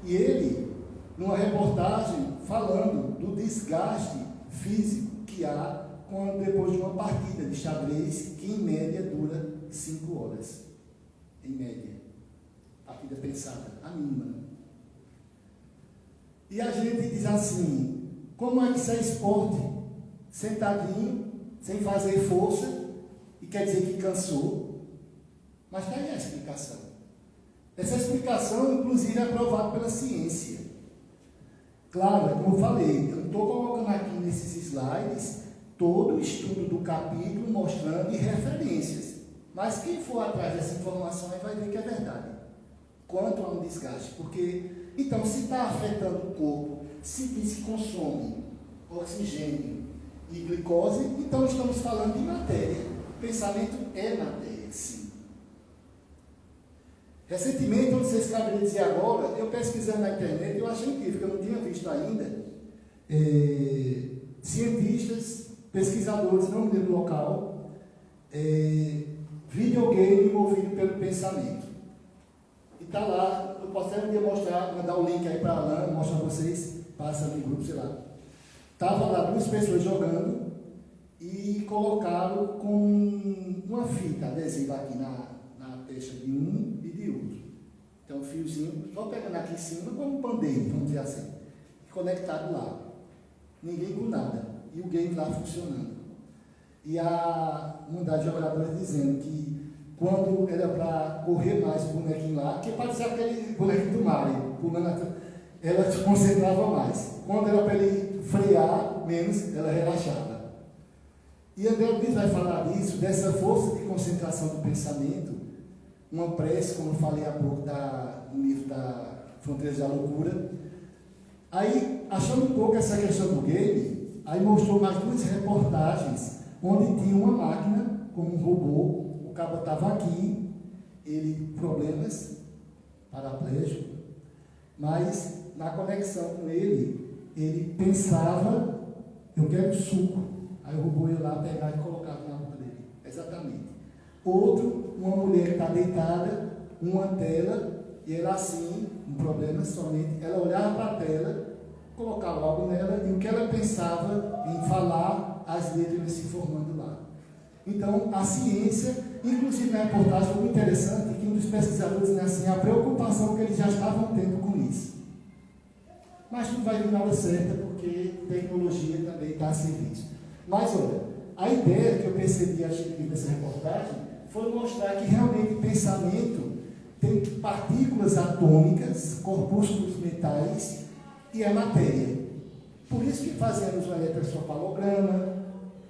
S3: E ele, numa reportagem falando do desgaste físico que há depois de uma partida de xadrez, que em média dura 5 horas. Em média. Partida pensada, a mínima. E a gente diz assim, como é que isso é esporte? Sentadinho, sem fazer força, e quer dizer que cansou. Mas está aí a explicação. Essa explicação, inclusive, é aprovada pela ciência. Claro, como eu falei, eu não estou colocando aqui nesses slides todo o estudo do capítulo mostrando e referências. Mas quem for atrás dessa informação aí vai ver que é verdade. Quanto a um desgaste. Porque, então, se está afetando o corpo, se consome oxigênio e glicose, então estamos falando de matéria. O pensamento é matéria, sim. Recentemente, não sei se caberia dizer agora, eu pesquisando na internet, eu achei incrível, que eu não tinha visto ainda, cientistas, pesquisadores, não me lembro do local, videogame movido pelo pensamento. E está lá, eu posso até um dia mostrar, mandar o link aí para a Alan, mostrar para vocês, passa no grupo, sei lá. Estava lá 2 pessoas jogando e colocaram com uma fita adesiva aqui na testa de um e de outro. Então, um fiozinho, só pegando aqui em cima, como um pandeiro, vamos dizer assim, conectado lá. Ninguém com nada. E o game lá funcionando. E uma das jogadoras dizendo que quando era para correr mais o bonequinho lá, que parecia aquele bonequinho do Mario, ela se concentrava mais. Quando era para ele frear menos, ela relaxava. E André Luiz vai falar disso, dessa força de concentração do pensamento, uma prece, como eu falei há pouco, no livro da Fronteiras da Loucura. Aí, achando um pouco essa questão do game, aí mostrou mais 2 reportagens, onde tinha uma máquina, como um robô, o cabo estava aqui, ele, problemas, paraplégico, mas na conexão com ele pensava, eu quero suco. Aí o robô ia lá pegar e colocava na boca dele. Exatamente. Outro, uma mulher que está deitada, uma tela, e ela assim, um problema somente, ela olhava para a tela, colocava algo nela, e o que ela pensava em falar, as letras iam se formando lá. Então, a ciência, inclusive na reportagem, foi muito interessante, que um dos pesquisadores dizia assim, a preocupação que eles já estavam tendo com isso. Mas não vai vir na hora certa, porque tecnologia também está a serviço. Mas, olha, a ideia que eu percebi nessa reportagem foi mostrar que realmente o pensamento tem partículas atômicas, corpúsculos mentais e é matéria. Por isso que fazemos um eletroencefalograma,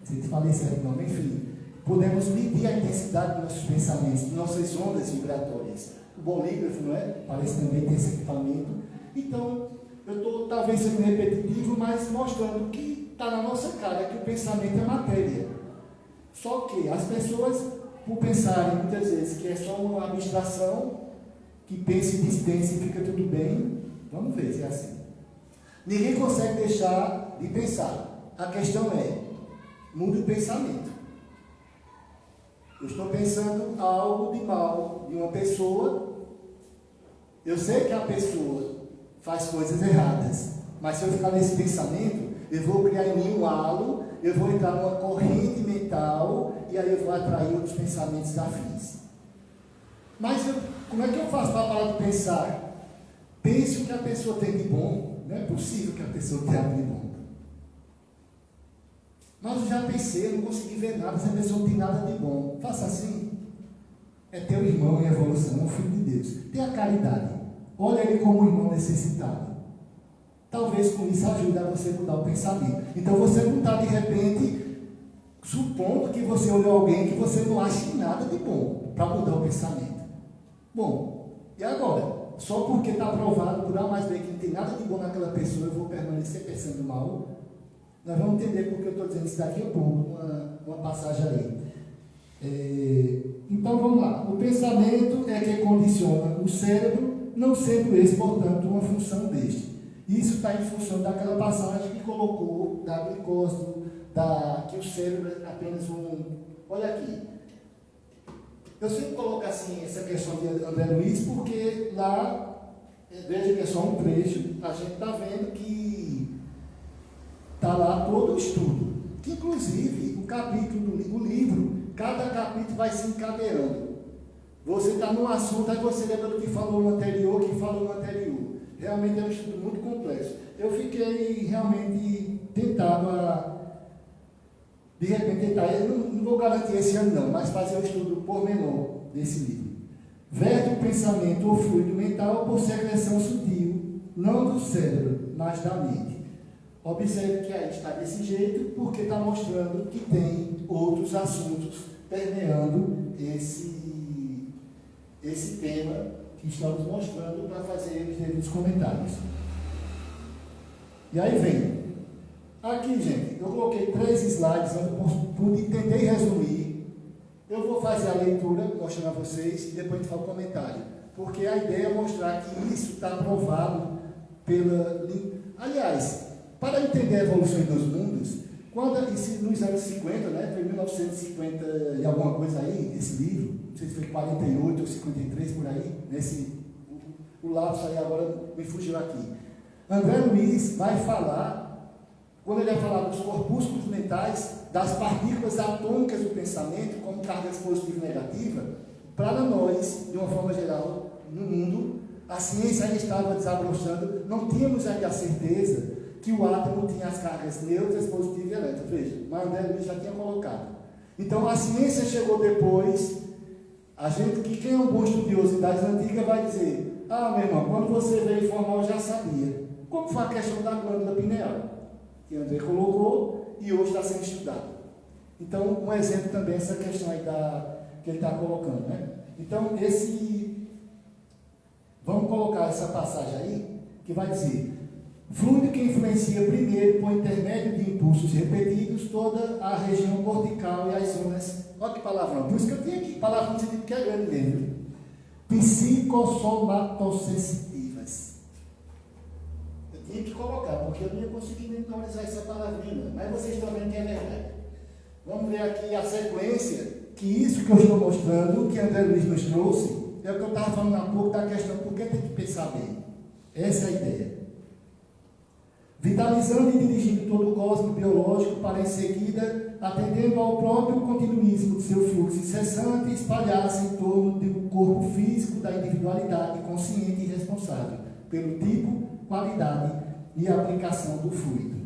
S3: se eu falei certo nome, enfim, podemos medir a intensidade dos nossos pensamentos, de nossas ondas vibratórias. O bolígrafo, não é? Parece também ter esse equipamento. Então, eu estou talvez sendo repetitivo, mas mostrando que está na nossa cara, que o pensamento é matéria. Só que as pessoas, por pensarem muitas vezes que é só uma abstração, que pensa e dispensa e fica tudo bem, Vamos ver se é assim. Ninguém consegue deixar de pensar. A questão é, muda o pensamento. Eu estou pensando algo de mal de uma pessoa. Eu sei que a pessoa faz coisas erradas, mas se eu ficar nesse pensamento, eu vou criar em mim um halo, eu vou entrar numa corrente mental e aí eu vou atrair outros pensamentos afins. Mas como é que eu faço para parar de pensar? Pense o que a pessoa tem de bom. Não é possível que a pessoa tenha algo de bom. Mas eu já pensei, eu não consegui ver nada, essa pessoa não tem nada de bom. Faça assim. É teu irmão em evolução, é um filho de Deus. Tenha caridade. Olha ele como um irmão necessitado. Talvez com isso ajude a você mudar o pensamento. Então você não está de repente supondo que você olhou alguém que você não acha nada de bom para mudar o pensamento. Bom, e agora? Só porque está provado por A mais B que não tem nada de bom naquela pessoa, eu vou permanecer pensando mal. Nós vamos entender porque eu estou dizendo isso daqui a pouco, uma passagem aí. Então vamos lá. O pensamento é que condiciona o cérebro, não sendo esse, portanto, uma função deste. Isso está em função daquela passagem que colocou da glicose, que o cérebro é apenas um. Olha aqui. Eu sempre coloco assim essa questão de André Luiz, porque lá, veja que é só um trecho, a gente está vendo que está lá todo o estudo. Que inclusive o capítulo do livro, cada capítulo vai se encadeando. Você está num assunto, aí você lembra do que falou no anterior, Realmente é um estudo muito complexo. Eu fiquei realmente tentado de repente, eu não vou garantir esse ano não, mas fazer um estudo pormenor desse livro. Verte o pensamento ou fluido mental por secreção sutil, não do cérebro, mas da mente. Observe que aí está desse jeito, porque está mostrando que tem outros assuntos permeando esse tema que estamos mostrando para fazer os devidos comentários. E aí vem. Aqui, gente, eu coloquei 3 slides, onde tentei resumir. Eu vou fazer a leitura, mostrando a vocês, e depois a gente fala o comentário. Porque a ideia é mostrar que isso está provado pela... Aliás, para entender a evolução dos mundos, nos anos 50, né, foi 1950 e alguma coisa aí, esse livro, não sei se foi 48 ou 53 por aí, o lapso aí agora me fugiu aqui. André Luiz vai falar, quando ele vai falar dos corpúsculos mentais, das partículas atômicas do pensamento, como cargas positiva e negativa, para nós, de uma forma geral, no mundo, a ciência ainda estava desabrochando, não tínhamos ainda a certeza que o átomo tinha as cargas neutras, positivas e elétricas. Veja, mas André Luiz já tinha colocado. Então a ciência chegou depois, quem é um bom estudioso das antigas vai dizer, meu irmão, quando você veio informar eu já sabia. Como foi a questão da glândula pineal, que André colocou e hoje está sendo estudado. Então, um exemplo também, essa questão aí que ele está colocando, né? Então, vamos colocar essa passagem aí, que vai dizer, fluido que influencia primeiro, por intermédio de impulsos repetidos, toda a região cortical e as zonas, olha que palavrão, por isso que eu tenho aqui, palavra no sentido que é grande mesmo, psicossomatosensitivas. Eu tinha que colocar, porque eu não ia conseguir memorizar essa palavrinha, mas vocês estão vendo que é verdade. Vamos ver aqui a sequência, que isso que eu estou mostrando, que André Luiz nos trouxe, é o que eu estava falando há pouco da questão, por que tem que pensar bem? Essa é a ideia. Vitalizando e dirigindo todo o cosmos biológico para, em seguida, atendendo ao próprio continuismo de seu fluxo incessante, espalhar-se em torno do corpo físico da individualidade consciente e responsável, pelo tipo, qualidade e aplicação do fluido.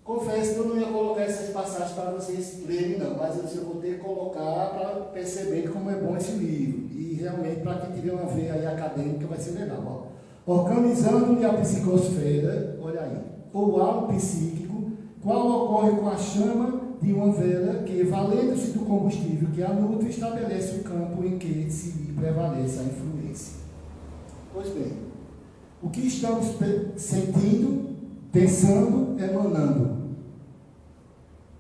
S3: Confesso que eu não ia colocar essas passagens para vocês lerem, não, mas eu vou ter que colocar para perceber como é bom esse livro. E realmente, para quem tiver uma veia aí acadêmica, vai ser legal. Ó. Organizando-lhe a psicosfera, olha aí, ou halo psíquico, qual ocorre com a chama de uma vela que, valendo-se do combustível que a nutre, estabelece o campo em que se prevalece a influência. Pois bem, o que estamos sentindo, pensando, emanando,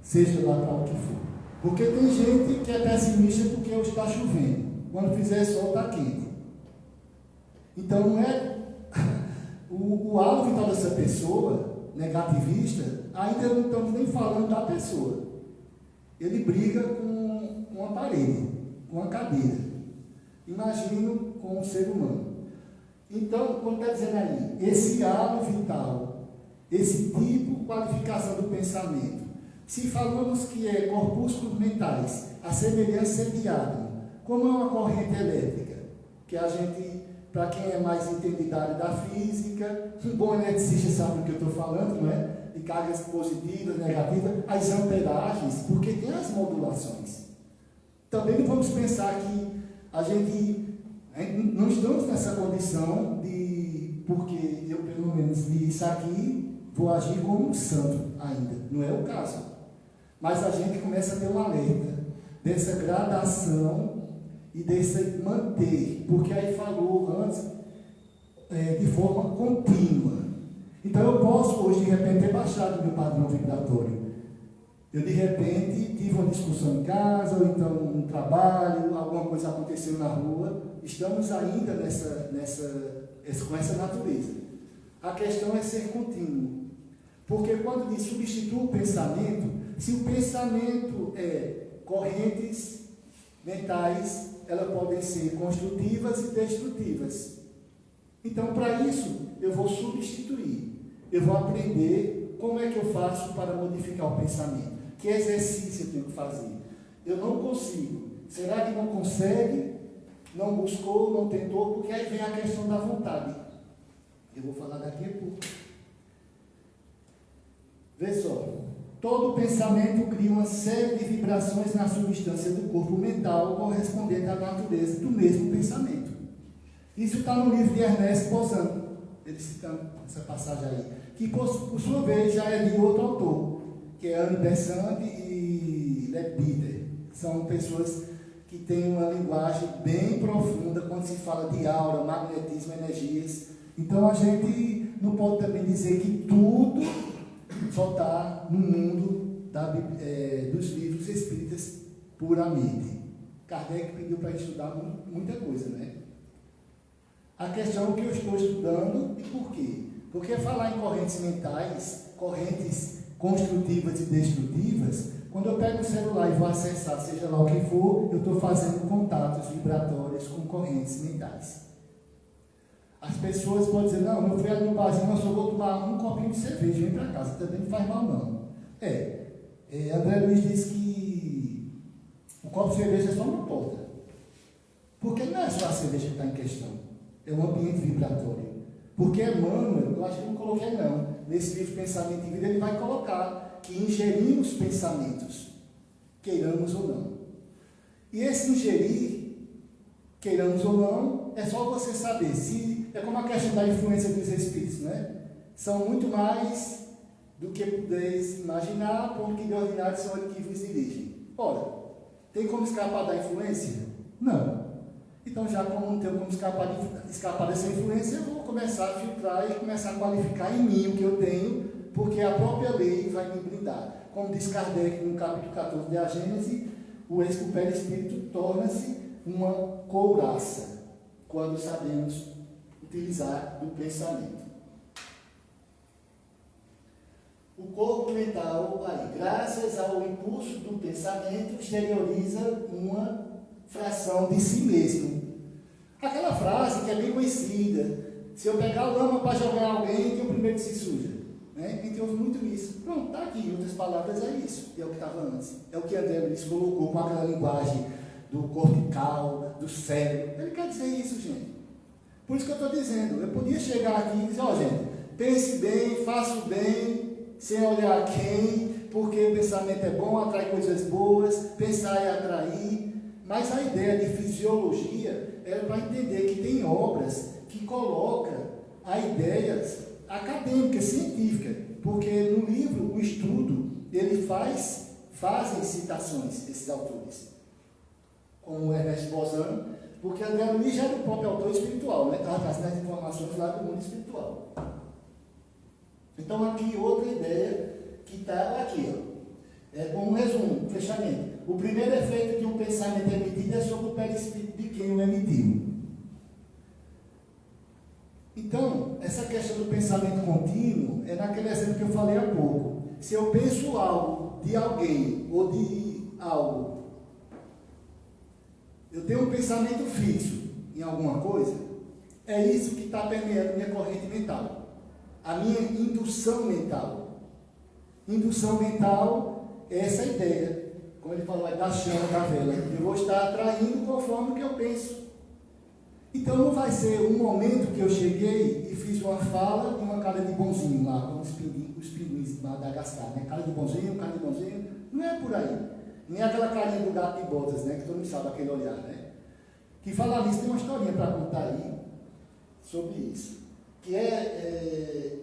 S3: seja lá para o que for. Porque tem gente que é pessimista porque está chovendo, quando fizer sol está quente. Então não é o alvo vital dessa pessoa, negativista, ainda não estamos nem falando da pessoa. Ele briga com uma parede, com uma cadeira. Imagino com um ser humano. Então, quando está dizendo aí, esse alvo vital, esse tipo de qualificação do pensamento, se falamos que é corpúsculos mentais, a semelhança de átomo, como é uma corrente elétrica, que a gente, para quem é mais entendido da área da física, um bom eletricista sabe o que eu estou falando, não é? De cargas positivas, negativas, as amperagens, porque tem as modulações. Também não vamos pensar que a gente não estamos nessa condição de, porque eu pelo menos li isso aqui, vou agir como um santo ainda. Não é o caso. Mas a gente começa a ter um alerta dessa gradação e desse manter, porque aí falou antes de forma contínua. Então eu posso hoje de repente ter baixado o meu padrão vibratório. Eu de repente tive uma discussão em casa, ou então um trabalho, alguma coisa aconteceu na rua. Estamos ainda com essa natureza. A questão é ser contínuo. Porque quando diz substitua o pensamento, se o pensamento é correntes mentais, elas podem ser construtivas e destrutivas. Então, para isso, eu vou substituir. Eu vou aprender como é que eu faço para modificar o pensamento. Que exercício eu tenho que fazer? Eu não consigo. Será que não consegue? Não buscou, não tentou? Porque aí vem a questão da vontade. Eu vou falar daqui a pouco. Vê só. Todo pensamento cria uma série de vibrações na substância do corpo mental correspondente à natureza do mesmo pensamento. Isso está no livro de Ernest Bozan, ele citando essa passagem aí, que por sua vez já é de outro autor, que é Anne Besant e Leadbeater. São pessoas que têm uma linguagem bem profunda quando se fala de aura, magnetismo, energias. Então a gente não pode também dizer que tudo só está no mundo dos livros espíritas puramente. Kardec pediu para estudar muita coisa, né? A questão é o que eu estou estudando e por quê? Porque falar em correntes mentais, correntes construtivas e destrutivas, quando eu pego o celular e vou acessar, seja lá o que for, eu estou fazendo contatos vibratórios com correntes mentais. As pessoas podem dizer, não, eu fui ali no barzinho, mas eu vou tomar um copinho de cerveja, vem para casa, também não faz mal não. André Luiz diz que o copo de cerveja só não importa. Porque não é só a cerveja que está em questão, é o ambiente vibratório. Porque Emmanuel, eu acho que não coloquei não, nesse livro Pensamento e Vida, ele vai colocar que ingerimos pensamentos, queiramos ou não. E esse ingerir, queiramos ou não, é só você saber se... É como a questão da influência dos espíritos, né? São muito mais do que pudeis imaginar, porque de ordinário são eles que vos dirigem. Ora, tem como escapar da influência? Não. Então, já como não tenho como escapar dessa influência, eu vou começar a filtrar e começar a qualificar em mim o que eu tenho, porque a própria lei vai me blindar. Como diz Kardec no capítulo 14 de A Gênese, o ex-perispírito torna-se uma couraça, quando sabemos utilizar do pensamento. O corpo mental, graças ao impulso do pensamento, exterioriza uma fração de si mesmo. Aquela frase que é bem conhecida, se eu pegar lama para jogar alguém, que é o primeiro que se suja. Né? A gente ouve muito isso. Pronto, está aqui, em outras palavras é isso, é o que estava antes. É o que André Luiz colocou com aquela linguagem do cortical, do cérebro. Ele quer dizer isso, gente. Por isso que eu estou dizendo, eu podia chegar aqui e dizer, gente, pense bem, faça o bem, sem olhar quem, porque o pensamento é bom, atrai coisas boas, pensar é atrair. Mas a ideia de fisiologia é para entender que tem obras que colocam a ideias acadêmicas, científicas, porque no livro, o estudo, ele fazem citações, esses autores, como o Ernest Bozan, porque André Luiz já era o próprio autor espiritual, né? Estava trazendo as informações lá do mundo espiritual. Então, aqui outra ideia que está aqui, como um resumo, um fechamento. O primeiro efeito que um pensamento emitido é sobre o perispírito de quem o emitiu. Então, essa questão do pensamento pensamento contínuo é naquele exemplo que eu falei há pouco. Se eu penso algo de alguém ou de algo, eu tenho um pensamento fixo em alguma coisa, é isso que está permeando minha corrente mental, a minha indução mental. Indução mental é essa ideia, como ele falou, é da chama da vela. Eu vou estar atraindo conforme o que eu penso. Então não vai ser um momento que eu cheguei e fiz uma fala e uma cara de bonzinho lá, como os pinguins de Madagascar, né? Cara de bonzinho, não é por aí. Nem aquela carinha do gato de botas, né? Que todo mundo sabe aquele olhar, né? Que falar nisso, tem uma historinha para contar aí sobre isso. Que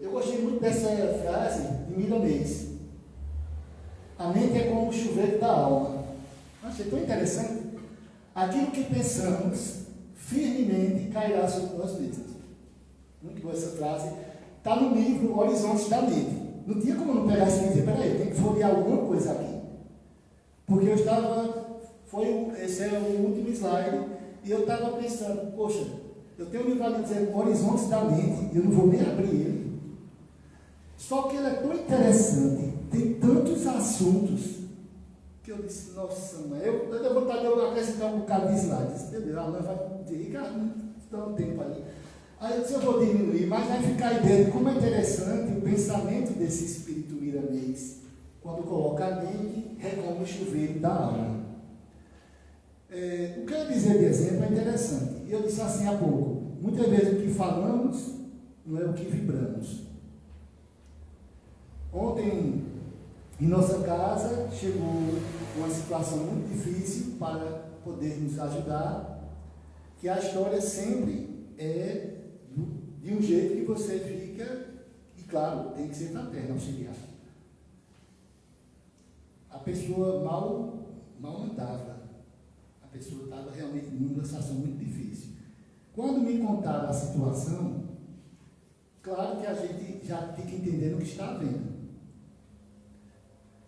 S3: eu gostei muito dessa frase de Milanês. A mente é como o chuveiro da alma. Achei tão interessante. Aquilo que pensamos firmemente cairá sobre nós mesmos. Muito boa essa frase. Está no livro Horizontes da Mente. Não tinha como não pegar isso e dizer, peraí, eu tenho que folhear alguma coisa aqui. Porque eu estava, esse é o último slide, e eu estava pensando, poxa, eu tenho um livro ali dizendo Horizontes da Mente, e eu não vou nem abrir ele. Só que ele é tão interessante, tem tantos assuntos, que eu disse, nossa, mãe, eu tenho vontade de acrescentar um bocado de slides. Entendeu? A Alain vai dizer, Ricardo, dá um tempo ali. Aí eu disse, eu vou diminuir, mas vai ficar aí dentro. Como é interessante o pensamento desse espírito milanês, quando coloca a mente, é como o chuveiro da alma. O que eu dizer de exemplo é interessante. E eu disse assim há pouco, muitas vezes o que falamos não é o que vibramos. Ontem, em nossa casa, chegou uma situação muito difícil para poder nos ajudar, que a história sempre é de um jeito que você fica, e claro, tem que ser fraterno, auxiliar. A pessoa mal andava, a pessoa estava realmente numa situação muito difícil. Quando me contaram a situação, claro que a gente já fica entendendo o que está havendo.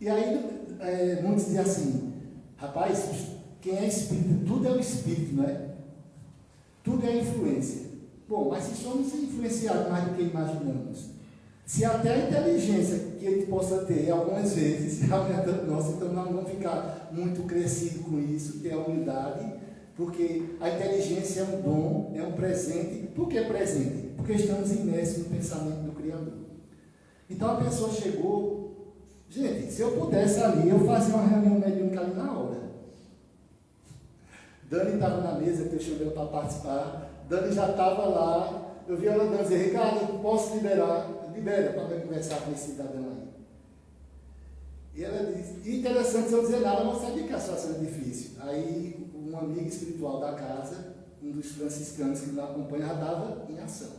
S3: E aí, muitos dizem assim, rapaz, quem é espírito, tudo é o espírito, não é? Tudo é influência. Bom, mas se somos influenciados mais do que imaginamos, se até a inteligência que ele possa ter, algumas vezes, nossa, então nós vamos ficar muito crescidos com isso, que é a humildade, porque a inteligência é um dom, é um presente. Por que presente? Porque estamos imersos no pensamento do Criador. Então a pessoa chegou. Gente, se eu pudesse ali, eu fazia uma reunião mediúnica ali na hora. Dani estava na mesa, que eu chamei para participar. Dani já estava lá. Eu vi ela dando dizer, Ricardo, posso liberar? Libera para eu conversar com esse cidadão aí. E ela disse, interessante, se eu dizer nada, eu não sabia que a situação era difícil. Aí, um amigo espiritual da casa, um dos franciscanos que nos acompanha, já estava em ação.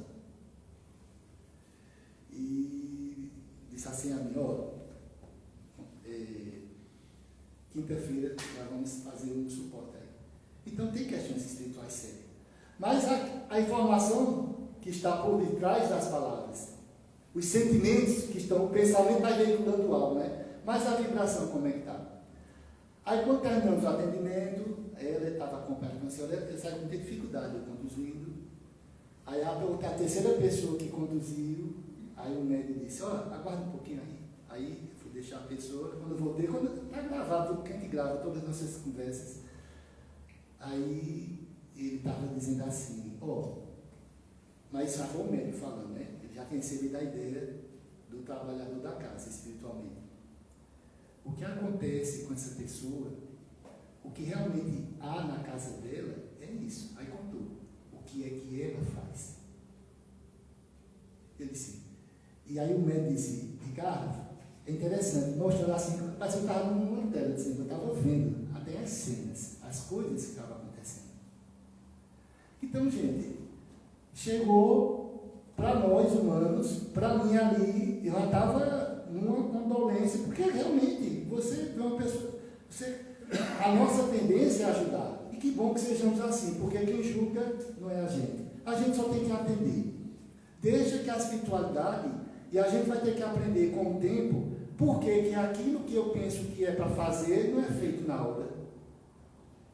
S3: E disse assim a mim, quinta-feira nós vamos fazer um suporte aí. Então tem questões espirituais sérias. Mas a informação que está por detrás das palavras, os sentimentos que estão, o pensamento está veiculando algo, né? Mas a vibração como é que está? Aí quando terminamos o atendimento, ela estava acompanhando a senhora, eu saí com muita dificuldade, eu conduzindo. Aí a terceira pessoa que conduziu, aí o médico disse, aguarda um pouquinho aí. Aí fui deixar a pessoa, quando eu voltei, está gravado, porque a gente grava todas as nossas conversas. Aí ele estava dizendo assim, mas já foi o médico falando, né? Ele já tinha recebido a ideia do trabalhador da casa, espiritualmente. O que acontece com essa pessoa, o que realmente há na casa dela, é isso. Aí contou, o que é que ela faz. Eu disse, e aí o médico disse, Ricardo, é interessante, mostrando assim, parece que eu estava numa tela, dizendo, eu estava vendo até as cenas, as coisas que estavam acontecendo. Então, gente, chegou para nós humanos, para mim ali, eu já estava numa condolência, porque realmente você é uma pessoa, a nossa tendência é ajudar. E que bom que sejamos assim, porque quem julga não é a gente só tem que atender. Deixa que a espiritualidade, e a gente vai ter que aprender com o tempo, porque que aquilo que eu penso que é para fazer não é feito na hora.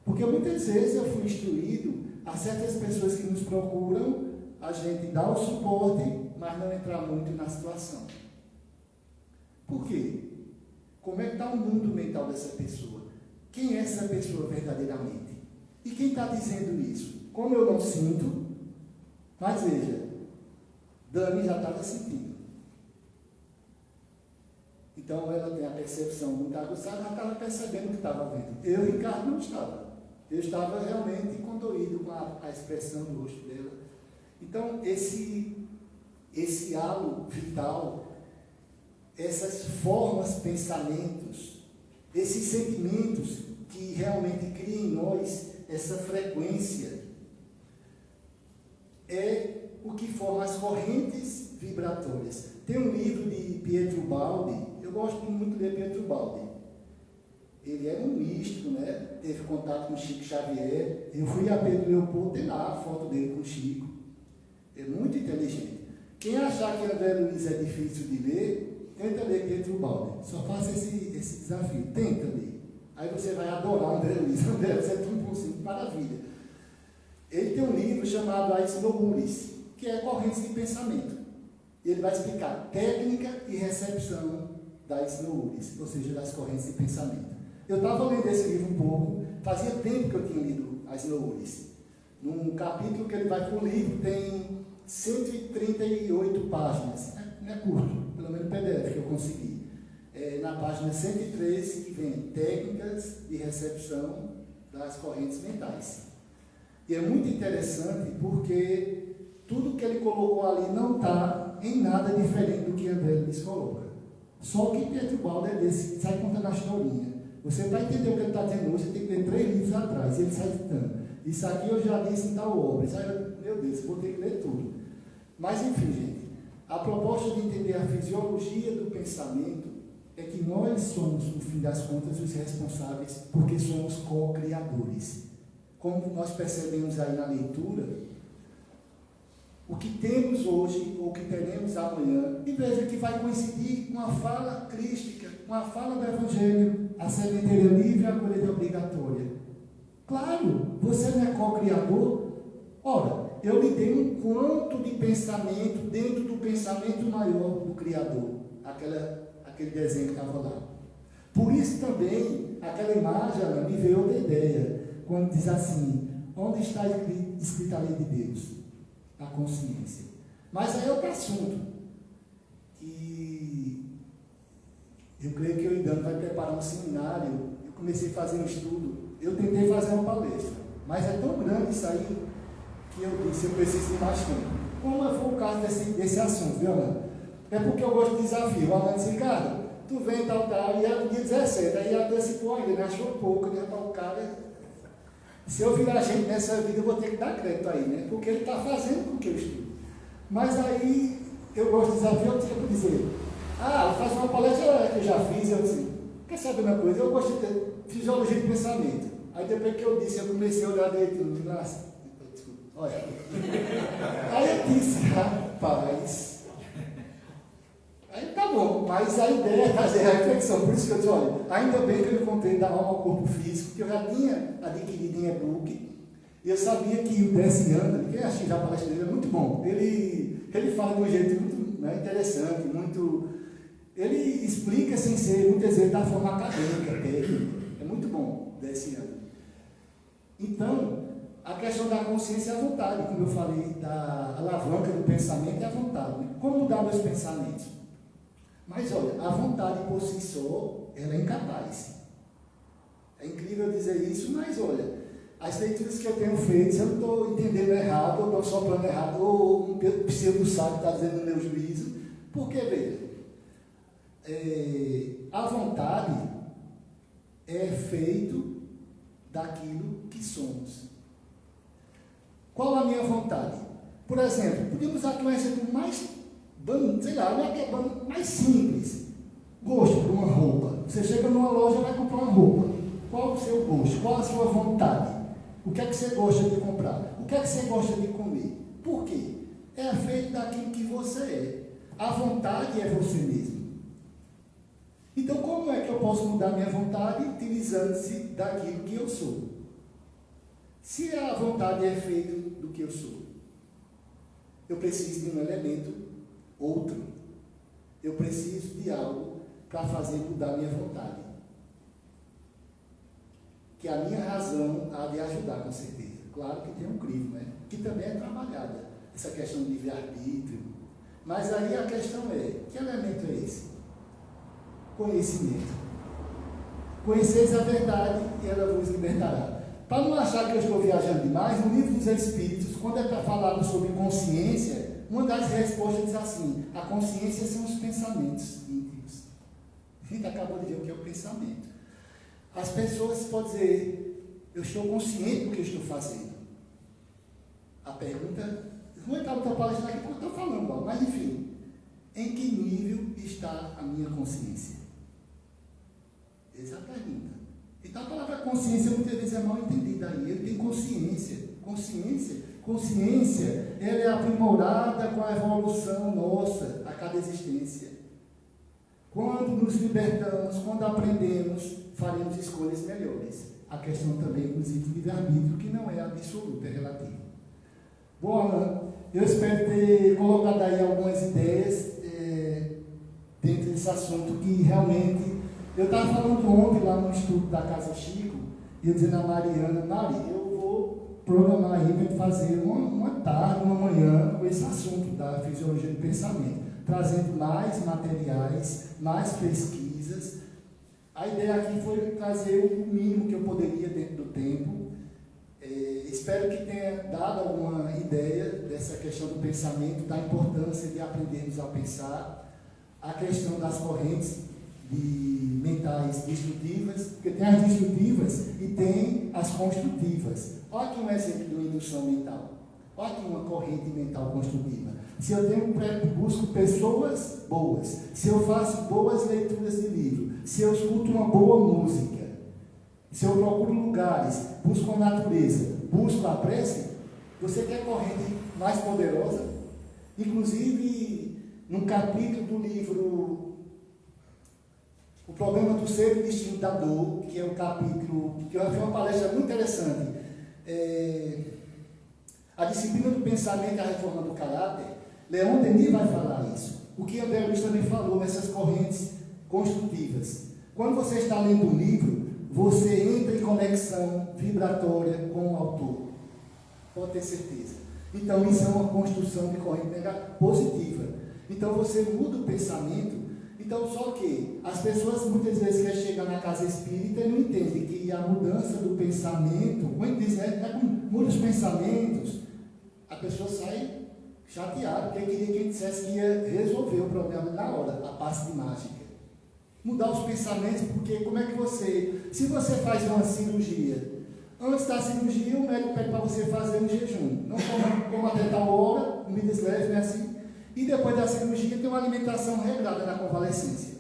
S3: Porque muitas vezes eu fui instruído a certas pessoas que nos procuram, a gente dá o suporte mas não entrar muito na situação. Por quê? Como é que está o mundo mental dessa pessoa? Quem é essa pessoa verdadeiramente? E quem está dizendo isso? Como eu não sinto, mas veja, Dani já estava sentindo. Então ela tem a percepção muito aguçada, ela estava percebendo o que estava vendo. Eu, Ricardo, não estava. Eu estava realmente condoído com a expressão do rosto dela. Então, esse halo vital, essas formas, pensamentos, esses sentimentos que realmente criam em nós essa frequência, é o que forma as correntes vibratórias. Tem um livro de Pietro Baldi, eu gosto muito de ler Pietro Baldi. Ele era um místico, né? Teve contato com Chico Xavier. Eu fui a Pedro Leopoldo, tem lá a foto dele com Chico. É muito inteligente. Quem achar que André Luiz é difícil de ler, tenta ler Pietro Baldi. Só faça esse desafio. Tenta ler. Aí você vai adorar André Luiz. André Luiz é tudo consigo, maravilha. Ele tem um livro chamado Ais Noures, que é correntes de pensamento. Ele vai explicar técnica e recepção das noures, ou seja, das correntes de pensamento. Eu estava lendo esse livro um pouco, fazia tempo que eu tinha lido as noures. Num capítulo que ele vai para o livro, tem 138 páginas. Não é curto, pelo menos PDF que eu consegui. Na página 113, que vem técnicas de recepção das correntes mentais. E é muito interessante porque tudo que ele colocou ali não está em nada diferente do que André Luiz coloca. Só que Pietro Baldi é desse, sai contando a historinha. Você para entender o que ele está dizendo hoje, você tem que ler 3 livros atrás, e ele sai citando. Isso aqui eu já disse em tal obra. Isso aí, meu Deus, eu vou ter que ler tudo. Mas enfim, gente, a proposta de entender a fisiologia do pensamento é que nós somos, no fim das contas, os responsáveis, porque somos co-criadores. Como nós percebemos aí na leitura, o que temos hoje, ou o que teremos amanhã, e veja que vai coincidir com a fala crística, com a fala do Evangelho, a sementeira livre e a colheita obrigatória. Claro, você não é co-criador. Ora, eu lhe dei um quanto de pensamento dentro do pensamento maior do Criador, aquele desenho que estava lá. Por isso também, aquela imagem me veio outra ideia, quando diz assim, onde está escrita a lei de Deus? A consciência. Mas aí é outro assunto, que eu creio que o Idano vai preparar um seminário. Eu comecei a fazer um estudo, eu tentei fazer uma palestra, mas é tão grande isso aí, que eu disse, eu preciso de mais tempo. Como foi o caso desse assunto, viu, Alan? É porque eu gosto de desafio. O Alan disse, Ricardo, tu vem tal, e era no dia 17, aí antecipou ainda, ele achou pouco, ele o cara... Se eu virar gente nessa vida, eu vou ter que dar crédito aí, né? Porque ele está fazendo com que eu estudo. Mas aí, eu gosto de desafio, eu tinha que dizer, faz uma palestra que eu já fiz, eu disse, quer saber uma coisa? Eu gosto de ter fisiologia de pensamento. Aí depois que eu disse, eu comecei a olhar direitinho, nossa, desculpa, olha. Aí eu disse, rapaz, aí tá bom, mas a ideia é fazer a reflexão, por isso que eu disse, olha, ainda bem que eu encontrei da alma ao corpo físico, que eu já tinha adquirido em e-book, e eu sabia que o Desi Anda, quem assistiu já a palestra dele, é muito bom, ele fala de um jeito muito interessante, muito, ele explica sem ser, muitas vezes, da forma acadêmica, técnica, é muito bom, Desi Anda. Então, a questão da consciência é a vontade, como eu falei, da alavanca do pensamento é a vontade, né? Como mudar meus pensamentos? Mas olha, a vontade por si só, ela é incapaz. É incrível dizer isso, mas olha, as leituras que eu tenho feito, se eu não estou entendendo errado, ou estou soprando errado, ou um pseudo sábio está dizendo no meu juízo, porque, veja, a vontade é feito daquilo que somos. Qual a minha vontade? Por exemplo, podemos usar aqui um exemplo mais sei lá, mais simples. Gosto por uma roupa. Você chega numa loja e vai comprar uma roupa. Qual o seu gosto? Qual a sua vontade? O que é que você gosta de comprar? O que é que você gosta de comer? Por quê? É feito daquilo que você é. A vontade é você mesmo. Então, como é que eu posso mudar minha vontade utilizando-se daquilo que eu sou? Se a vontade é feita do que eu sou, eu preciso de um elemento outro, eu preciso de algo para fazer mudar a minha vontade. Que a minha razão há de ajudar, com certeza. Claro que tem um crivo, né? Que também é trabalhada, essa questão de livre-arbítrio. Mas aí a questão é, que elemento é esse? Conhecimento. Conheceis a verdade e ela vos libertará. Para não achar que eu estou viajando demais, no livro dos Espíritos, quando é falado sobre consciência, uma das respostas diz assim: a consciência são os pensamentos íntimos. A gente acabou de ver o que é o pensamento. As pessoas podem dizer: eu estou consciente do que eu estou fazendo. A pergunta, não está outra palestra aqui porque eu estou falando, mas enfim, em que nível está a minha consciência? Essa é a pergunta. Então a palavra consciência muitas vezes é mal entendida aí. Ele tem consciência. Consciência, ela é aprimorada com a evolução nossa a cada existência. Quando nos libertamos, quando aprendemos, faremos escolhas melhores. A questão também, inclusive, do livre-arbítrio, que não é absoluto, é relativo. Bom, Alan, eu espero ter colocado aí algumas ideias dentro desse assunto que realmente... Eu estava falando ontem lá no estudo da Casa Chico, e eu dizendo a Mariana: Mari, eu vou programar aí para fazer uma tarde, uma manhã, com esse assunto da fisiologia do pensamento, trazendo mais materiais, mais pesquisas. A ideia aqui foi trazer o mínimo que eu poderia dentro do tempo. Espero que tenha dado alguma ideia dessa questão do pensamento, da importância de aprendermos a pensar, a questão das correntes mentais destrutivas, porque tem as destrutivas e tem as construtivas. Olha aqui um exemplo de uma indução mental. Olha aqui uma corrente mental construtiva. Se eu busco pessoas boas, se eu faço boas leituras de livro, se eu escuto uma boa música, se eu procuro lugares, busco a natureza, busco a prece, você quer corrente mais poderosa? Inclusive, num capítulo do livro O Problema do Ser e o Destino da Dor, que é o capítulo, que eu fiz uma palestra muito interessante, a disciplina do pensamento e a reforma do caráter. Leon Denis vai falar isso. O que André Luiz também falou nessas correntes construtivas. Quando você está lendo um livro, você entra em conexão vibratória com o autor. Pode ter certeza. Então, isso é uma construção de corrente positiva. Então, você muda o pensamento. Então, só que as pessoas muitas vezes querem chegar na casa espírita e não entendem que a mudança do pensamento, como diz, muda os pensamentos, a pessoa sai chateada, porque queria que ele dissesse que ia resolver o problema na hora, a passe de mágica. Mudar os pensamentos, porque como é que se você faz uma cirurgia, antes da cirurgia o médico pede para você fazer um jejum, não coma até tal hora, comidas leves, não é assim? E depois da cirurgia tem uma alimentação regrada na convalescência.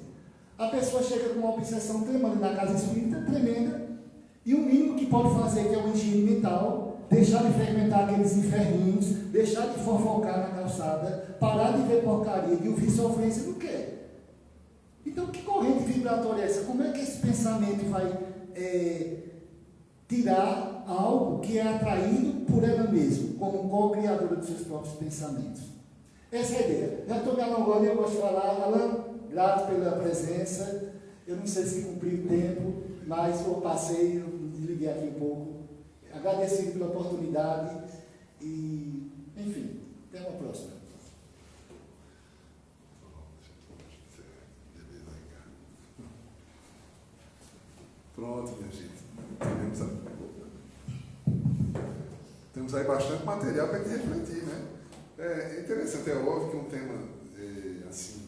S3: A pessoa chega com uma obsessão tremenda na casa espírita, tremenda, e o mínimo que pode fazer, que é uma higiene mental, deixar de frequentar aqueles inferninhos, deixar de fofocar na calçada, parar de ver porcaria, de ouvir sofrência, não quer. Então, que corrente vibratória é essa? Como é que esse pensamento vai tirar algo que é atraído por ela mesma, como co-criadora dos seus próprios pensamentos? Essa é a ideia. Já estou me alongando e eu gosto de falar. Alan, grato pela presença. Eu não sei se cumpri o tempo, mas eu passei, eu desliguei aqui um pouco. Agradecido pela oportunidade e, enfim, até uma próxima.
S1: Pronto, minha gente. Temos aí bastante material para a gente refletir, né? É interessante, é óbvio que um tema assim,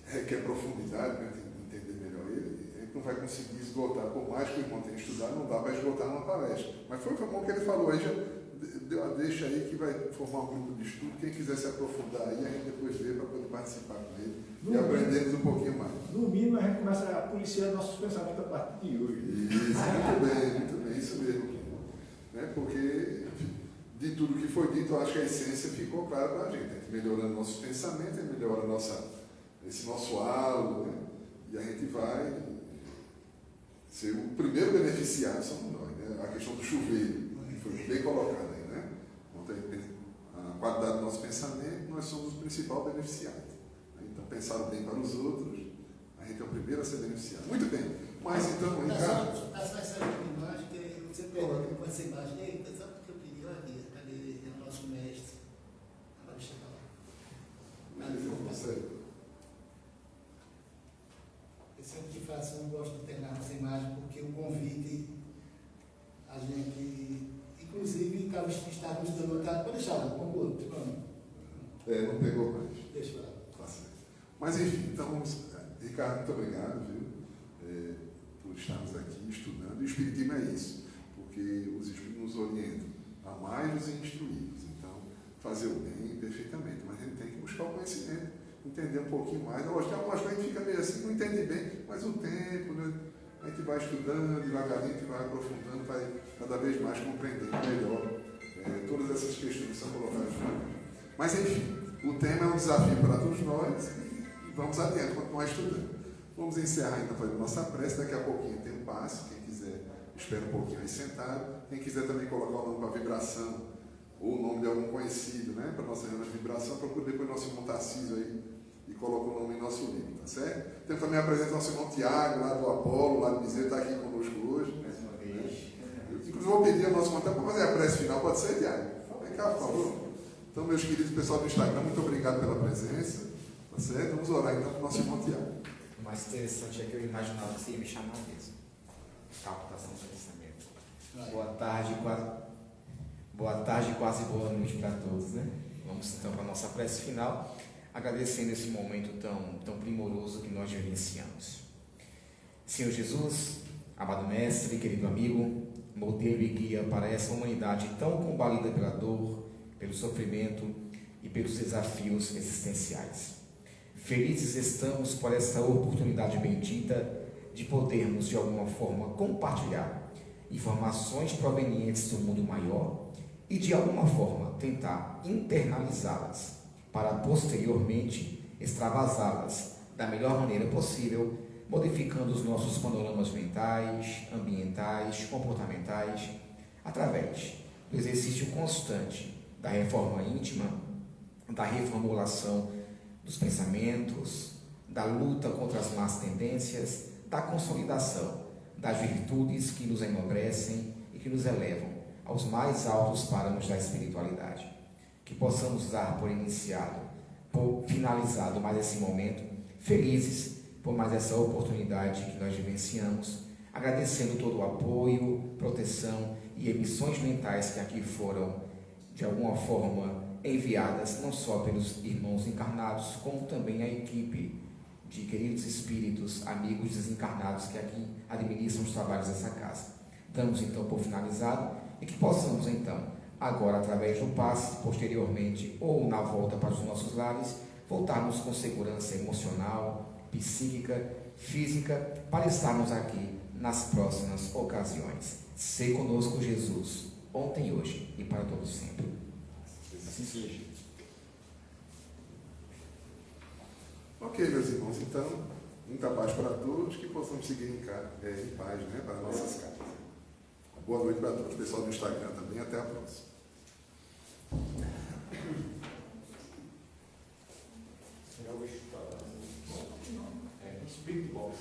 S1: requer profundidade para entender melhor ele. A gente não vai conseguir esgotar, por mais que o irmão tenha estudado, não dá para esgotar numa palestra. Mas foi bom que ele falou aí, já deu a deixa aí que vai formar um grupo de estudo. Quem quiser se aprofundar aí, a gente depois vê para poder participar com ele e aprendermos um pouquinho mais.
S2: No mínimo, a gente começa a policiar nossos pensamentos a partir de hoje.
S1: Isso, muito bem, isso mesmo. Né? Porque de tudo que foi dito, eu acho que a essência ficou clara para a gente. Melhorando nossos pensamentos, melhora esse nosso halo, né? E a gente vai ser o primeiro beneficiário, somos nós, né? A questão do chuveiro, foi bem colocada aí, né? Ontem a qualidade do nosso pensamento, nós somos o principal beneficiado. Então, pensar o bem para os outros, a gente é o primeiro a ser beneficiado. Muito bem. Mas então, Ricardo...
S3: Está só essa imagem, que você pegou com essa imagem. Eita, sabe o que eu queria? Olha, cadê o nosso mestre? Agora deixa eu falar. Eu sempre que faço, eu não gosto de terminar com essa imagem, porque o convite, a gente, inclusive, estávamos dando vontade. Pode deixar lá, com o outro.
S1: não pegou mais.
S3: Deixa eu falar.
S1: Tá certo. Mas enfim, então, Ricardo, muito obrigado, viu? Por estarmos aqui estudando. E o Espiritismo é isso, porque os Espíritos nos orientam a mais nos instruídos. Então, fazer o bem perfeitamente, mas a gente tem que buscar o conhecimento, entender um pouquinho mais. Lógico que algumas coisas a gente fica meio assim, não entende bem, mas o tempo, né? A gente vai estudando devagarinho, a gente vai aprofundando, vai cada vez mais compreendendo melhor todas essas questões que são colocadas aqui. Mas enfim, o tema é um desafio para todos nós e vamos adiante, continuar estudando. Vamos encerrar então fazendo nossa prece, daqui a pouquinho tem um passe, quem quiser espera um pouquinho aí sentado, quem quiser também colocar o nome para vibração ou o nome de algum conhecido, né, para nossa reunião de vibração, procure depois nosso irmão Tarcísio aí e coloca o nome em nosso livro, tá certo? Temos também a presença do nosso irmão Tiago, lá do Apolo, lá do Bezerra, está aqui conosco hoje. Mais uma vez. Inclusive vou pedir ao nosso irmão para fazer a prece final, pode ser, Tiago? Vem cá, por favor. Então, meus queridos pessoal do Instagram, muito obrigado pela presença, tá certo? Vamos orar então para o nosso irmão Tiago.
S4: O mais interessante é que eu imaginava que você ia me chamar mesmo. Captação do pensamento. Boa tarde, quase boa noite para todos, né? Vamos então para a nossa prece final, agradecendo esse momento tão primoroso que nós vivenciamos. Senhor Jesus, amado Mestre, querido amigo, modelo e guia para essa humanidade tão combalida pela dor, pelo sofrimento e pelos desafios existenciais. Felizes estamos por esta oportunidade bendita de podermos, de alguma forma, compartilhar informações provenientes do mundo maior e, de alguma forma, tentar internalizá-las para, posteriormente, extravasá-las da melhor maneira possível, modificando os nossos panoramas mentais, ambientais, comportamentais, através do exercício constante da reforma íntima, da reformulação dos pensamentos, da luta contra as más tendências, da consolidação das virtudes que nos enobrecem e que nos elevam aos mais altos parâmetros da espiritualidade. Que possamos dar por iniciado, por finalizado mais esse momento, felizes por mais essa oportunidade que nós vivenciamos, agradecendo todo o apoio, proteção e emissões mentais que aqui foram, de alguma forma, enviadas não só pelos irmãos encarnados, como também a equipe de queridos espíritos, amigos desencarnados que aqui administram os trabalhos dessa casa. Damos então por finalizado e que possamos então, agora através do passe, posteriormente ou na volta para os nossos lares, voltarmos com segurança emocional, psíquica, física, para estarmos aqui nas próximas ocasiões. Se conosco, Jesus, ontem, hoje e para todos sempre. Assim seja.
S1: Ok, meus irmãos, então, muita paz para todos, que possamos seguir em paz, né, para nossas casas. Boa noite para todos, pessoal do Instagram também, até a próxima.
S2: Eu vou chutar. Espírito bom.